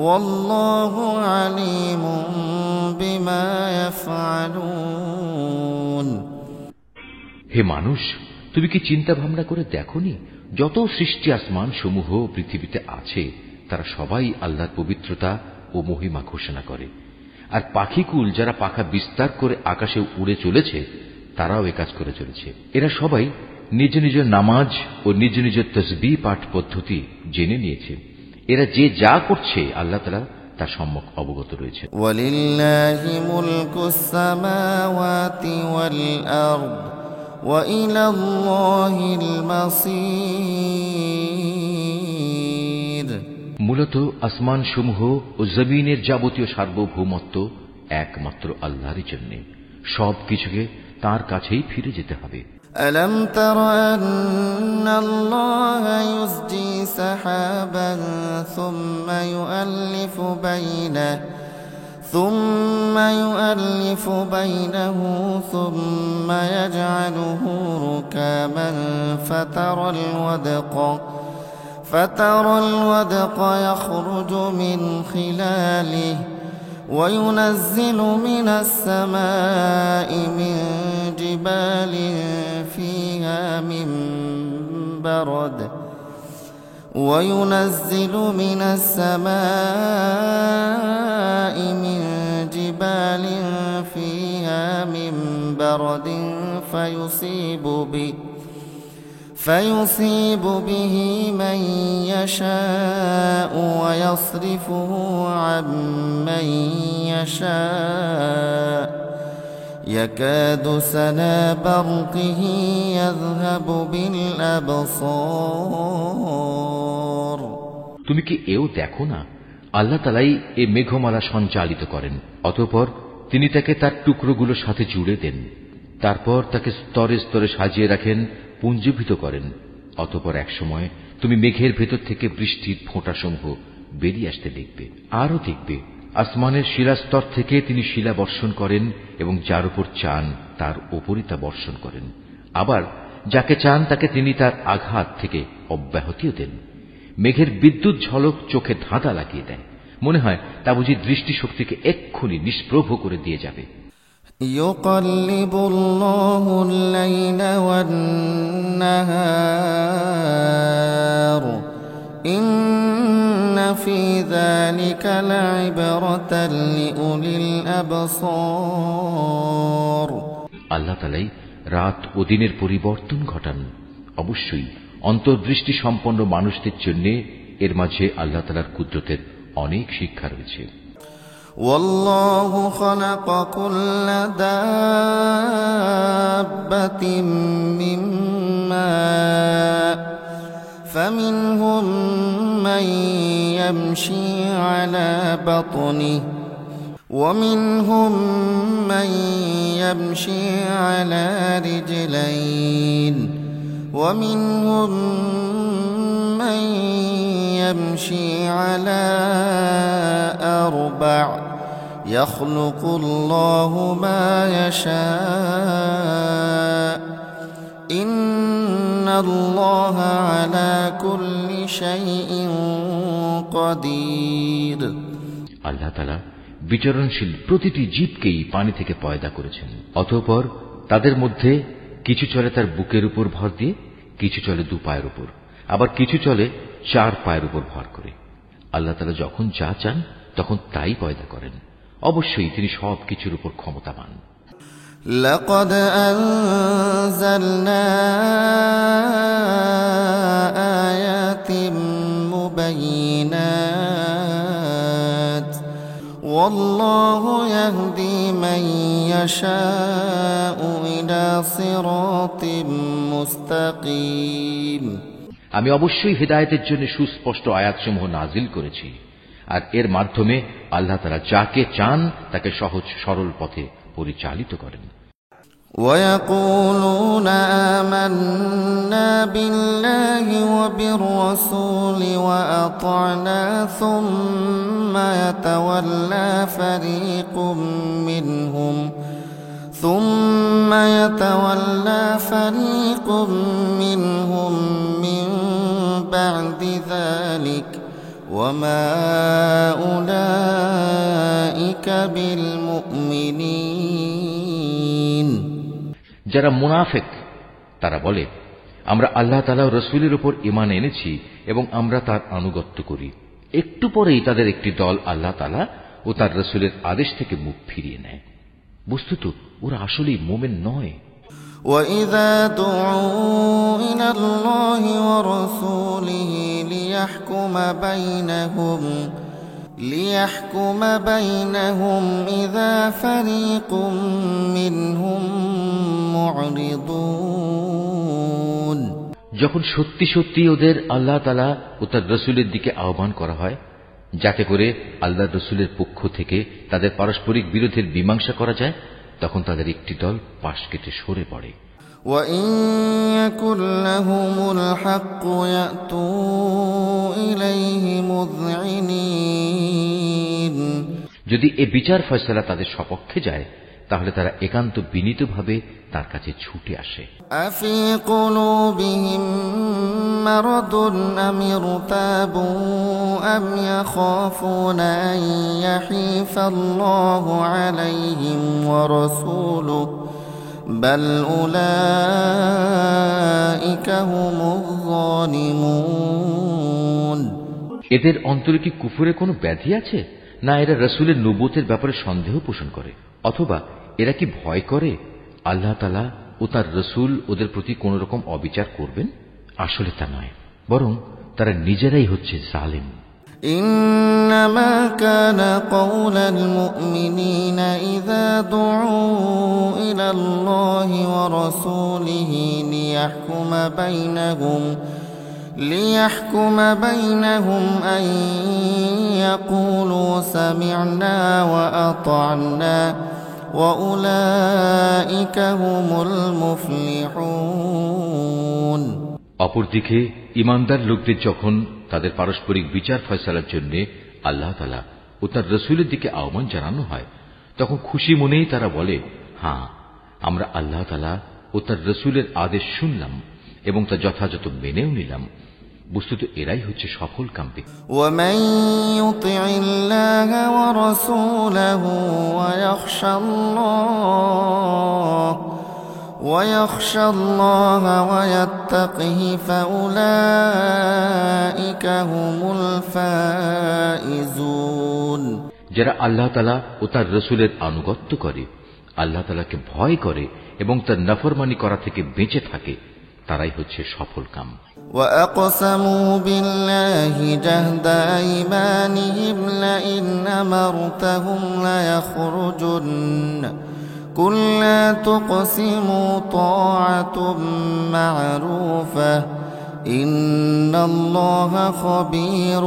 والله عليم بما يفعلون। হে মানুষ, তুমি কি চিন্তা ভাবনা করে দেখোনি যত সৃষ্টি আসমান সমূহ পৃথিবীতে আছে তারা সবাই আল্লাহর পবিত্রতা ও মহিমা ঘোষণা করে। আর পাখিকুল যারা পাখা বিস্তার করে আকাশে উড়ে চলেছে তারাও এ কাজ করে চলেছে। এরা সবাই নিজ নিজ নামাজ ও নিজ নিজ তসবিহ পাঠ পদ্ধতি জেনে নিয়েছে। এরা যে যা করছে আল্লাহ তাআলা তার সম্যক অবগত রয়েছে। ওয়ালিল্লাহি মুলকুস সামাওয়াতি ওয়াল আরদ ওয়া ইলাল্লাহিল মাসীর। মূলত আসমান সমূহ ও জমিনের যাবতীয় সার্বভৌমত্ব একমাত্র আল্লাহরই জন্য। সব কিছুকে তার কাছেই ফিরে যেতে হবে। ألم تر أن الله يزجي سحابا ثم يؤلف بينه ثم يجعله ركاما فترى الودق يخرج من خلاله وينزل من السماء من جبال فيها من برد فيصيب به من يشاء ويصرفه عن من يشاء يكاد سنا برقه يذهب بالأبصار। তুমি কি এও দেখো না, আল্লাহ তাআলাই এ মেঘমালা সঞ্চালিত করেন, অতঃপর তিনি তাকে তার টুকরোগুলোর সাথে জুড়ে দেন, তারপর তাকে স্তরে স্তরে সাজিয়ে রাখেন, পুঞ্জীভূত করেন। অতঃপর একসময় তুমি মেঘের ভেতর থেকে বৃষ্টির ফোঁটাসমূহ বেরিয়ে আসতে দেখবে। আরও দেখবে আসমানের শিলাস্তর থেকে তিনি শিলা বর্ষণ করেন এবং যার উপর চান তার উপরই তা বর্ষণ করেন। আবার যাকে চান তাকে তিনি তার আঘাত থেকে অব্যাহতিও দেন। মেঘের বিদ্যুৎ ঝলক চোখে ধাঁধা লাগিয়ে দেয়, মনে হয় তা বুঝি দৃষ্টিশক্তিকে এক্ষুনি নিষ্প্রভ করে দিয়ে যাবে। يقلب الله الليل والنهار إن في ذلك لعبرة لأولي الأبصار। আল্লাহ তাআলাই রাত ও দিনের পরিবর্তন ঘটান। অবশ্যই অন্তর্দৃষ্টি সম্পন্ন মানুষদের জন্য এর মাঝে আল্লাহ তাআলার কুদরতের অনেক শিক্ষা রয়েছে। والله خلق كل دابة من ماء فمنهم من يمشي على بطنه ومنهم من يمشي على رجلين ومنهم من يمشي على أربع يخلق الله ما يشاء إن الله على كل شيء قدير। আল্লাহ তাআলা বিচরণশীল প্রতিটি জীবকেই পানি থেকে পয়দা করেছেন। অতঃপর তাদের মধ্যে কিছু চলে তার বুকের উপর ভর দিয়ে, কিছু চলে দু পায়ের উপর, আবার কিছু চলে চার পায়ের উপর ভর করে। আল্লাহ তাআলা যখন যা চান তখন তাই পয়দা করেন। অবশ্যই তিনি সব কিছুর উপর ক্ষমতাবান। لقد أنزلنا آيات مبينات والله يهدي من يشاء إلى صراط مستقيم। আমি অবশ্যই হেদায়েতের জন্য সুস্পষ্ট আয়াতসমূহ নাজিল করেছি, আর এর মাধ্যমে আল্লাহ তাআলা যাকে চান তাকে সহজ সরল পথে পরিচালিত করেন। ويقولون آمنا بالله وبالرسول وأطعنا ثم يتولى فريق منهم من بعد ذلك وما أولئك بالمؤمنين। যারা মুনাফিক তারা বলে, আমরা আল্লাহ তাআলা ও রাসূলের উপর ঈমান এনেছি এবং আমরা তার আনুগত্য করি। একটু পরেই তাদের একটি দল আল্লাহ তাআলা ও তার রাসূলের আদেশ থেকে মুখ ফিরিয়ে নেয়। বস্তুত ওরা আসলেই মুমিন নয়। وَإِذَا دُعُوا إِلَى اللَّهِ وَرَسُولِهِ لِيَحْكُمَ بَيْنَهُمْ إِذَا فَرِيقٌ مِّنْهُمْ مُعْرِضُونَ। যখন সত্যি সত্যি ওদের আল্লাহ তাআলা ও তার রাসূলের দিকে আহ্বান করা হয়, যাতে করে আল্লাহর রাসূলের পক্ষ থেকে তাদের পারস্পরিক বিরোধের মীমাংসা করা যায়, তখন তাদের একটি দল পাশ কেটে সরে পড়ে। وَإِن يَكُن لَّهُمُ الْحَقُّ يَأْتُوا إِلَيْهِ مُذْعِنِينَ। যদি এ বিচার ফয়সালা তাদের সপক্ষে যায়, তাহলে তারা একান্ত বিনীতভাবে তার কাছে ছুটে আসে। أَفِي قُلُوبِهِم مَّرَضٌ أَمِ ارْتَابُوا أَمْ يَخَافُونَ أَن يَحِيفَ اللَّهُ عَلَيْهِمْ وَرَسُولُهُ بَلْ أُولَئِكَ هُمُ الظَّالِمُونَ। এদের অন্তরে কি কুফরে কোনো ব্যাধি আছে, না এরা রাসূলের নবুয়তের ব্যাপারে সন্দেহ পোষণ করে, অথবা এরা কি ভয় করে আল্লাহ তাআলা ও তার রাসূল ওদের প্রতি কোন রকম অবিচার করবেন? আসলে তা নয়, বরং তারা নিজেরাই হচ্ছে জালিম। إنما كان قول المؤمنين إذا دعوا إلى الله ورسوله ليحكم بينهم أن يقولوا سمعنا وأطعنا وأولئك هم المفلحون। অপরদিকে ঈমানদার লোকদের যখন তাদের পারস্পরিক বিচার ফয়সালার জন্য আল্লাহ তাআলা ও তার রাসূলের দিকে আহ্বান জানানো হয়, তখন খুশি মনেই তারা বলে, হ্যাঁ, আমরা আল্লাহ তাআলা ও তার রাসূলের আদেশ শুনলাম এবং তা যথাযথ মেনেও নিলাম। বস্তুত এরাই হচ্ছে সফল কামী। ومن يطع الله ورسوله ويخشى الله ويتقه فأولئك هم الفائزون। যারা আল্লাহ তাআলা ও তার রাসূলের আনুগত্য করে, আল্লাহ তাআলাকে ভয় করে এবং তার নাফরমানি করা থেকে বেঁচে থাকে, তারাই হচ্ছে সফল কাম। وأقسموا بالله جهد أيمانهم لئن أمرتهم ليخرجن قل لا تقسموا طاعة معروفة إن الله خبير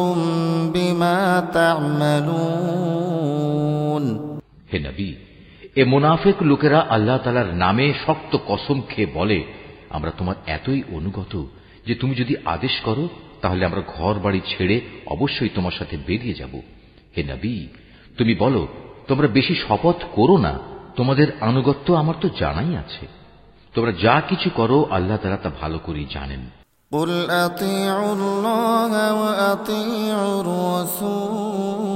بما تعملون। হে নবী, এ মুনাফিক লোকেরা আল্লাহ তাআলার নামে শক্ত কসম খেয়ে বলে, আমরা তোমার এতই অনুগত যে তুমি যদি আদেশ করো তাহলে আমরা ঘর বাড়ি ছেড়ে অবশ্যই তোমার সাথে বেরিয়ে যাব। হে নবী, তুমি বলো, তোমরা বেশি শপথ করো না, তোমাদের আনুগত্য আমার তো জানাই আছে। তোমরা যা কিছু করো আল্লাহ তাআলা তা ভালো করেই জানেন। قل أطيعوا الله وأطيعوا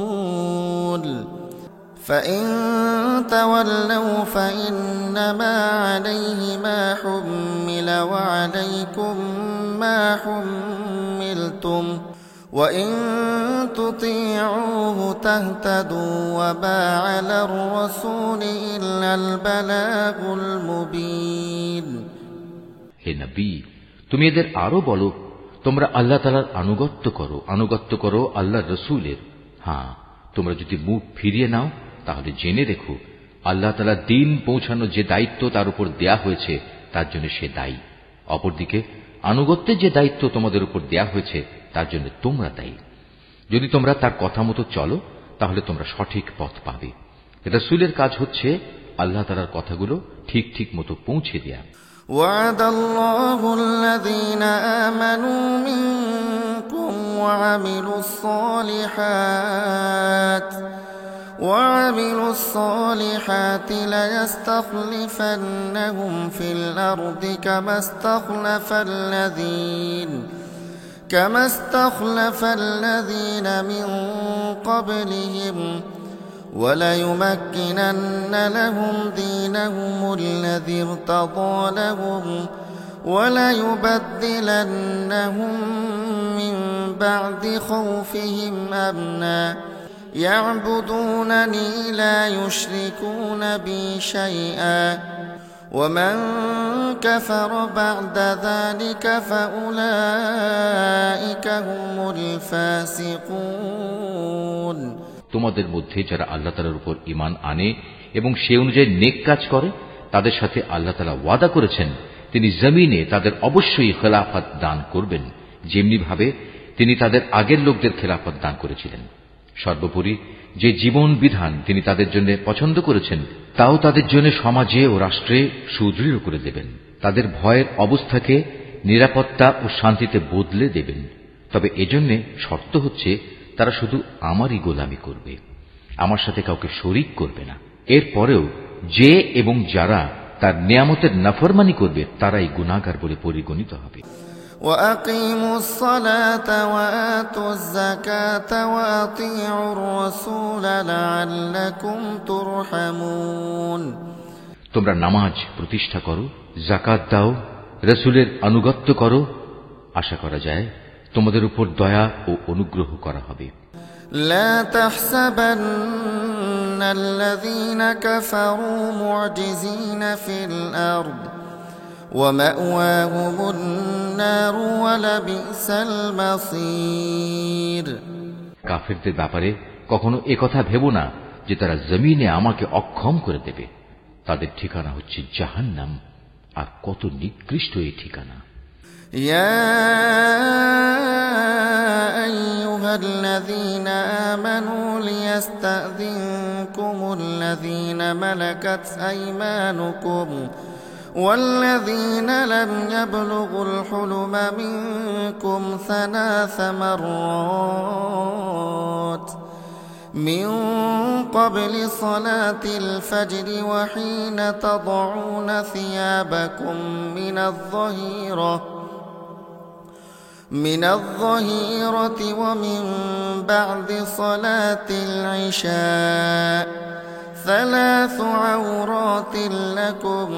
الرسول فإن تولوا فإنما عليه ما حمل وعليكم ما حملتم وإن تطيعوه تهتدوا وما على الرسول إلا البلاغ المبين। হে নবী, তুমি এদের আরো বলো, তোমরা আল্লাহ তাআলার আনুগত্য করো আল্লাহর রাসূলের। হ্যাঁ, তোমরা যদি মুখ ফিরিয়ে নাও তাহলে জেনে রেখো, আল্লাহ তাআলা দ্বীন পৌঁছানোর যে দায়িত্ব তার উপর দেয়া হয়েছে তার জন্য সে দায়ী। অপরদিকে আনুগত্যের যে দায়িত্ব তোমাদের উপর দেয়া হয়েছে তার জন্য তোমরা দায়ী। যদি তোমরা তার কথা মতো চলো তাহলে তোমরা সঠিক পথ পাবে। রাসূলের কাজ হচ্ছে আল্লাহ তাআলার কথাগুলো ঠিক ঠিক মতো পৌঁছে দেয়া। وعد الله الذين آمنوا منكم وعملوا الصالحات ليستخلفنهم في الأرض كما استخلف الذين من قبلهم وليمكنن لهم دينهم الذي ارتضى لهم وليبدلنهم من بعد خوفهم أمنا يعبدونني لا يشركون بي شيئا ومن كفر بعد ذلك فأولئك هم الفاسقون। তোমাদের মধ্যে যারা আল্লাহ তাআলার উপর ঈমান আনে এবং সে অনুযায়ী নেক কাজ করে তাদের সাথে আল্লাহ তাআলা ওয়াদা করেছেন তিনি জমিনে তাদের অবশ্যই খেলাফত দান করবেন, যেমনি ভাবে তিনি তাদের আগের লোকদের খেলাফত দান করেছিলেন। সর্বোপরি যে জীবন বিধান তিনি তাদের জন্য পছন্দ করেছেন তাও তাদের জন্য সমাজে ও রাষ্ট্রে সুদৃঢ় করে দেবেন। তাদের ভয়ের অবস্থাকে নিরাপত্তা ও শান্তিতে বদলে দেবেন। তবে এজন্য শর্ত হচ্ছে তারা শুধু আমারই গোলামি করবে, আমার সাথে কাউকে শরীক করবে না। এরপরেও যে এবং যারা তার নিয়ামতের নাফরমানি করবে তারাই গুনাহগার বলে পরিগণিত হবে। وأقيموا الصلاة وآتوا الزكاة وأطيعوا الرسول لعلكم ترحمون। তোমরা নামাজ প্রতিষ্ঠা করো, যাকাত দাও, রাসূলের আনুগত্য করো, আশা করা যায় তোমাদের উপর দয়া ও অনুগ্রহ করা হবে। لا تحسبن الذين كفروا معجزين في الأرض ومأواهم النار ولبئس المصير। কাফেরদের ব্যাপারে কখনো একথা ভেবো না যে তারা জমিনে আমাকে অক্ষম করে দেবে। তাদের ঠিকানা হচ্ছে জাহান্নাম, আর কত নিকৃষ্ট এই ঠিকানা। ইয়া আইয়ুহাল্লাযীনা আমানু লিয়াস্তাযিনকুমুল্লাযীনা মালাকাত আইমানুকুম والذين لم يبلغوا الحلم منكم 3 مرات من قبل صلاة الفجر وحين تضعون ثيابكم من الظهيرة ومن بعد صلاة العشاء 3 عورات لكم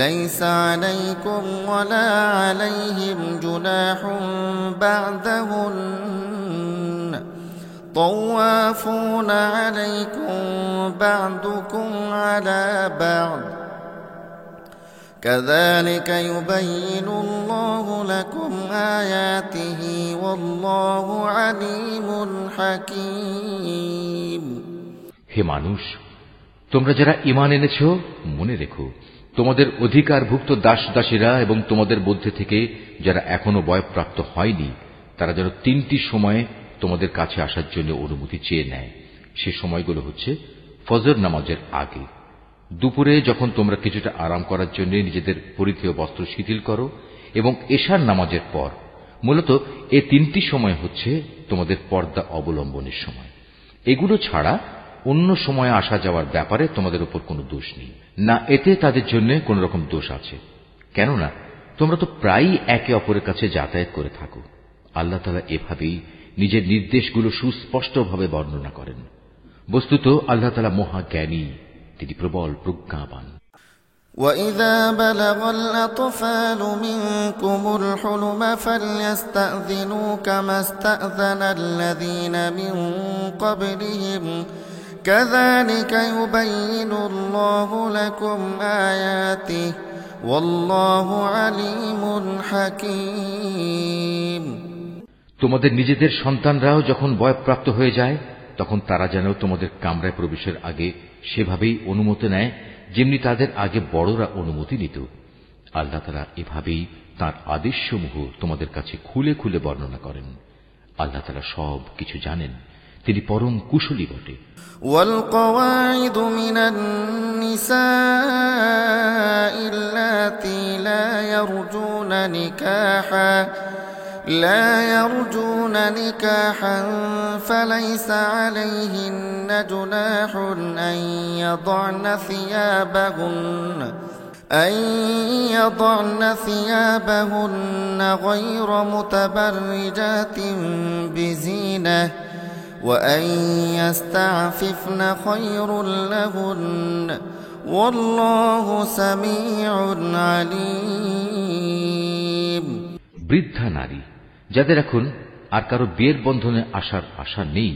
ليس عليكم ولا عليهم جناح بعدهن طوافون عليكم بعضكم على بعض كذلك يبين الله لكم آياته والله عليم حكيم। হে মানুষ, তোমরা যারা ঈমান এনেছো মনে রেখো তোমাদের অধিকারভুক্ত দাস দাসীরা এবং তোমাদের মধ্যে থেকে যারা এখনো বয়ঃপ্রাপ্ত হয়নি তারা যেন 3টি সময়ে তোমাদের কাছে আসার জন্য অনুমতি চেয়ে নেয়। সে সময়গুলো হচ্ছে ফজর নামাজের আগে, দুপুরে যখন তোমরা কিছুটা আরাম করার জন্য নিজেদের পরিধেয় বস্ত্র শিথিল করো, এবং এশার নামাজের পর। মূলত এই 3টি সময় হচ্ছে তোমাদের পর্দা অবলম্বনের সময়। এগুলো ছাড়া অন্য সময়ে আসা যাওয়ার ব্যাপারে তোমাদের উপর কোনো দোষ নেই, না এতে তাদের জন্য কোন রকম দোষ আছে, কেননা তোমরা তো প্রায়ই একে অপরের কাছে যাতায়াত করে থাকো। আল্লাহ তাআলা এভাবেই নিজের নির্দেশগুলো সুস্পষ্টভাবে বর্ণনা করেন। বস্তুত আল্লাহ তাআলা মহাজ্ঞানী, তিনি প্রবল প্রজ্ঞাবান। وَإِذَا بَلَغَ الْأَطْفَالُ مِنكُمُ الْحُلُمَ فَلْيَسْتَأْذِنُوا كَمَا اسْتَأْذَنَ الَّذِينَ مِن قَبْلِهِمْ كَذَلِكَ يُبَيِّنُ اللَّهُ لَكُمْ آيَاتِهِ وَاللَّهُ عَلِيمٌ حَكِيمٌ। তোমাদের নিজেদের সন্তানরাও যখন বয়ঃপ্রাপ্ত হয়ে যায় তখন তারা যেন তোমাদের কামরায় প্রবেশের আগে সেভাবেই অনুমতি নেয় যেমনি তাদের আগে বড়রা অনুমতি নিত। আল্লাহ তাআলা এভাবেই তাঁর আদেশসমূহ তোমাদের কাছে খুলে খুলে বর্ণনা করেন। আল্লাহ তাআলা সব কিছু জানেন, তিনি পরম কুশলী বটে। والقواعد من النساء اللاتي لا يرجون نكاحا فليس عليهن جناح أن يضعن ثيابهن غير متبرجات بزينة وأن يستعففن خير لهن والله سميع عليم। বৃদ্ধা নারী যাদের এখন আর কারো বিয়ের বন্ধনে আসার আশা নেই,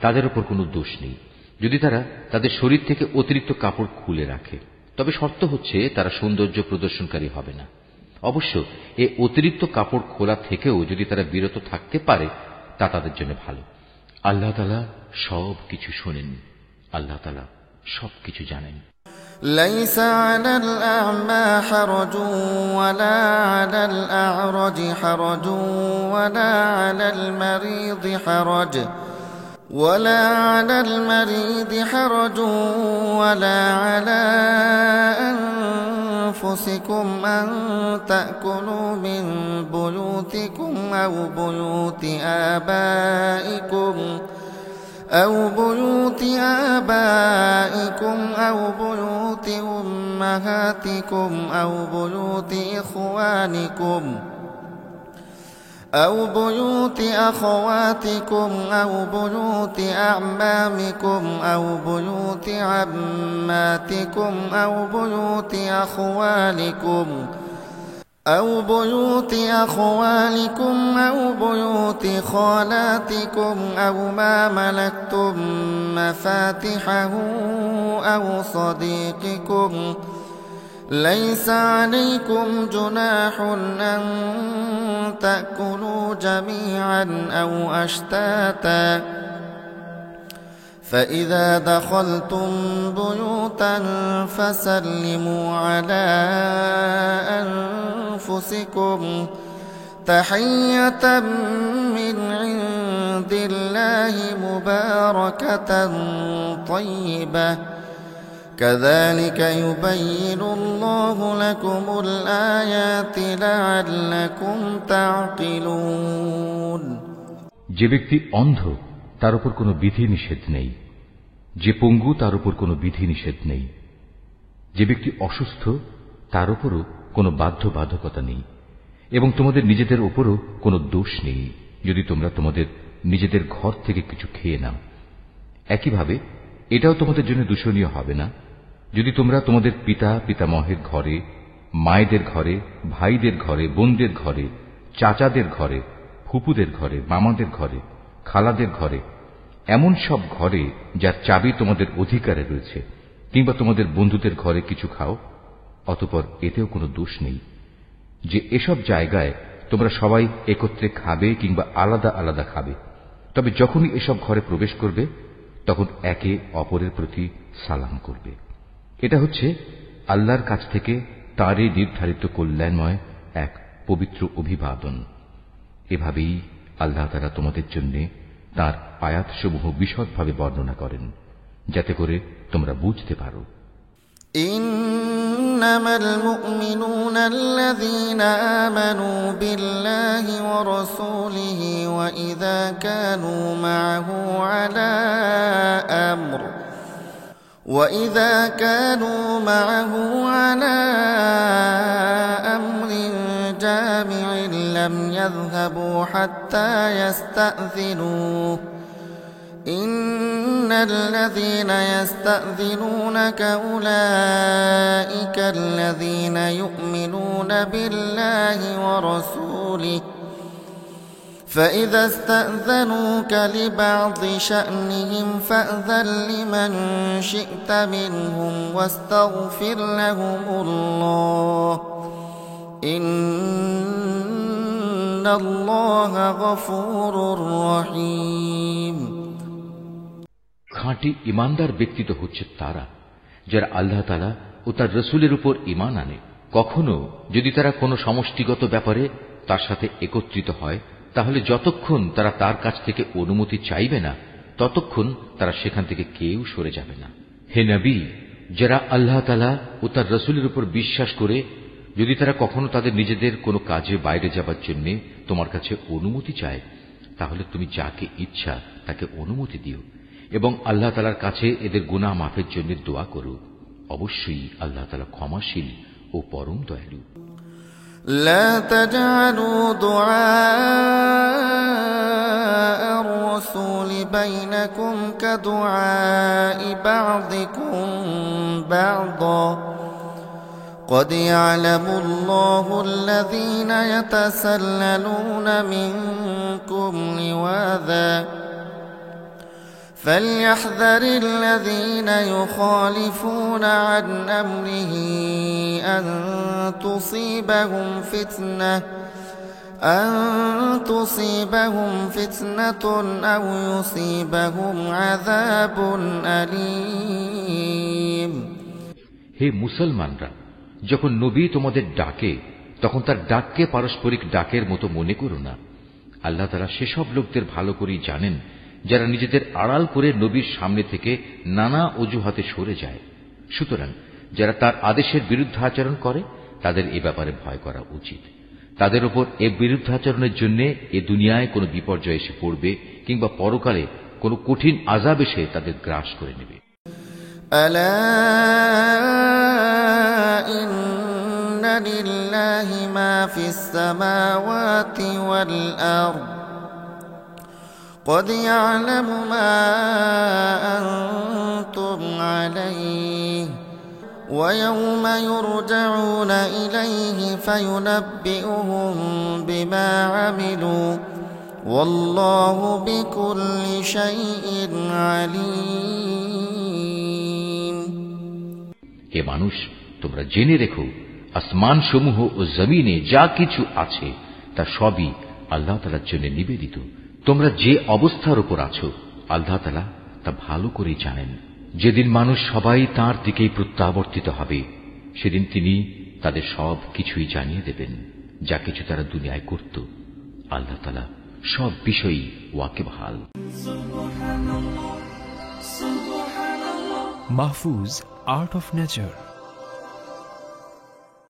তাদের উপর কোনো দোষ নেই যদি তারা তাদের শরীর থেকে অতিরিক্ত কাপড় খুলে রাখে। তবে শর্ত হচ্ছে তারা সৌন্দর্য প্রদর্শনকারী হবে না। অবশ্য এই অতিরিক্ত কাপড় খোলা থেকেও যদি তারা বিরত থাকতে পারে তা তাদের জন্য ভালো। আল্লাহ তাআলা সব কিছু শোনেন, আল্লাহ তাআলা সব কিছু জানেন। ليس على الأعمى حرج ولا على الأعرج حرج ولا على المريض حرج ولا على أنفسكم أن تأكلوا من بيوتكم أو بيوت آبائكم أو بيوت بيوت أمهاتكم أو بيوت إخوانكم أو بيوت أخواتكم أو بيوت أعمامكم أو بيوت عماتكم أو بيوت أخوالكم أو بيوت خالاتكم أو ما ملكتم مفاتحه أو صديقكم ليس عليكم جناح أن تأكلوا جميعا أو أشتاتا فإذا دخلتم بيوتا فسلموا على أنفسكم تحية من عند الله مباركة طيبة كذلك يبين الله لكم الآيات لعلكم تعقلون। যে ব্যক্তি অন্ধ তার উপর কোনো বিধি নিষেধ নেই, যে পঙ্গু তার উপর কোনো বিধি নিষেধ নেই, যে ব্যক্তি অসুস্থ তার উপরও কোনো বাধ্যবাধকতা নেই, এবং তোমাদের নিজেদের উপরও কোনো দোষ নেই যদি তোমরা তোমাদের নিজেদের ঘর থেকে কিছু খেয়ে নাও। একইভাবে এটাও তোমাদের জন্য দূষণীয় হবে না যদি তোমরা তোমাদের পিতামহের ঘরে, মায়েদের ঘরে, ভাইদের ঘরে, বোনদের ঘরে, চাচাদের ঘরে, ফুপুদের ঘরে, মামাদের ঘরে, খালাদের ঘরে, এমন সব ঘরে যার চাবি তোমাদের অধিকারে রয়েছে, কিংবা তোমাদের বন্ধুদের ঘরে কিছু খাও, অতঃপর এতেও কোনো দোষ নেই যে এসব জায়গায় তোমরা সবাই একত্রে খাবে কিংবা আলাদা আলাদা খাবে। তবে যখনই এসব ঘরে প্রবেশ করবে তখন একে অপরের প্রতি সালাম করবে। এটা হচ্ছে আল্লাহর কাছ থেকে তারই নির্ধারিত কল্যাণময় এক পবিত্র অভিবাদন। এভাবেই আল্লাহ তাআলা তোমাদের জন্য তাঁর আয়াতসমূহ বিশদভাবে বর্ণনা করেন যাতে করে তোমরা বুঝতে পারো। ইন্নামাল মুমিনুনা আল্লাযীনা আমানু বিল্লাহি ওয়া রাসূলিহি ওয়া ইযা কানু মা'আহু আলা Amrin জামি'in lam yadhhabu hatta yasta'dhinuhu إن الذين يستأذنونك أولئك الذين يؤمنون بالله ورسوله فإذا استأذنوك لبعض شأنهم فأذن لمن شئت منهم واستغفر لهم الله إن الله غفور رحيم। খাঁটি ইমানদার ব্যক্তি তো হচ্ছে তারা যারা আল্লাহ তাআলা ও তার রাসূলের উপর ঈমান আনে, কখনো যদি তারা কোনো সমষ্টিগত ব্যাপারে তার সাথে একত্রিত হয়, তাহলে যতক্ষণ তারা তার কাছ থেকে অনুমতি চাইবে না, ততক্ষণ তারা সেখান থেকে কেউ সরে যাবে না। হে নবী, যারা আল্লাহ তাআলা ও তার রাসূলের উপর বিশ্বাস করে যদি তারা কখনো তাদের নিজেদের কোনো কাজে বাইরে যাবার জন্য তোমার কাছে অনুমতি চায়, তাহলে তুমি যাকে ইচ্ছা তাকে অনুমতি দিও এবং আল্লাহ তাআলার কাছে এদের গুনাহ মাফের জন্য দোয়া করো। অবশ্যই আল্লাহ তাআলা ক্ষমাশীল ও পরম দয়ালু। لا تجعلوا دعاء الرسول بينكم كدعاء بعضكم بعضا قد يعلم الله الذين يتسللون منكم لواذا فليحذر الذين يخالفون عن أمره أن تصيبهم فتنة أو يصيبهم عذاب أليم। হে মুসলমানরা, যখন নবী তোমাদের ডাকে তখন তার ডাককে পারস্পরিক ডাকের মতো মনে করো না। আল্লাহ তাআলা সেসব লোকদের ভালো করেই জানেন যারা নিজেদের আড়াল করে নবীর সামনে থেকে নানা অজুহাতে সরে যায়। সুতরাং যারা তার আদেশের বিরুদ্ধাচরণ করে তাদের এ ব্যাপারে ভয় করা উচিত। তাদের উপর এ বিরুদ্ধাচরণের জন্য এ দুনিয়ায় কোনো বিপর্যয় এসে পড়বে কিংবা পরকালে কোনো কঠিন আযাব এসে তাদের গ্রাস করে নেবে। আলা ইন্না লিল্লাহি মা ফিস সামাওয়াতি ওয়াল আরদ قد يعلم ما أنتم عليه ويوم يرجعون إليه فينبئهم بما عملوا والله بكل شيء عليم। হে মানুষ, তোমরা জেনে রেখো, আসমান সমূহ ও জমিনে যা কিছু আছে তা সবই আল্লাহ তাআলার জন্য নিবেদিত। তোমরা যে অবস্থার উপর আছো আল্লাহ তাআলা তা ভালো করে জানেন। যেদিন মানুষ সবাই তাঁর দিকেই প্রত্যাবর্তিত হবে, সেদিন তিনি তাদের সব কিছুই জানিয়ে দেবেন, যা কিছু তারা দুনিয়ায় করত। আল্লাহ তাআলা সব বিষয়ই ওয়াকিবহাল। Mahfuz, art of nature.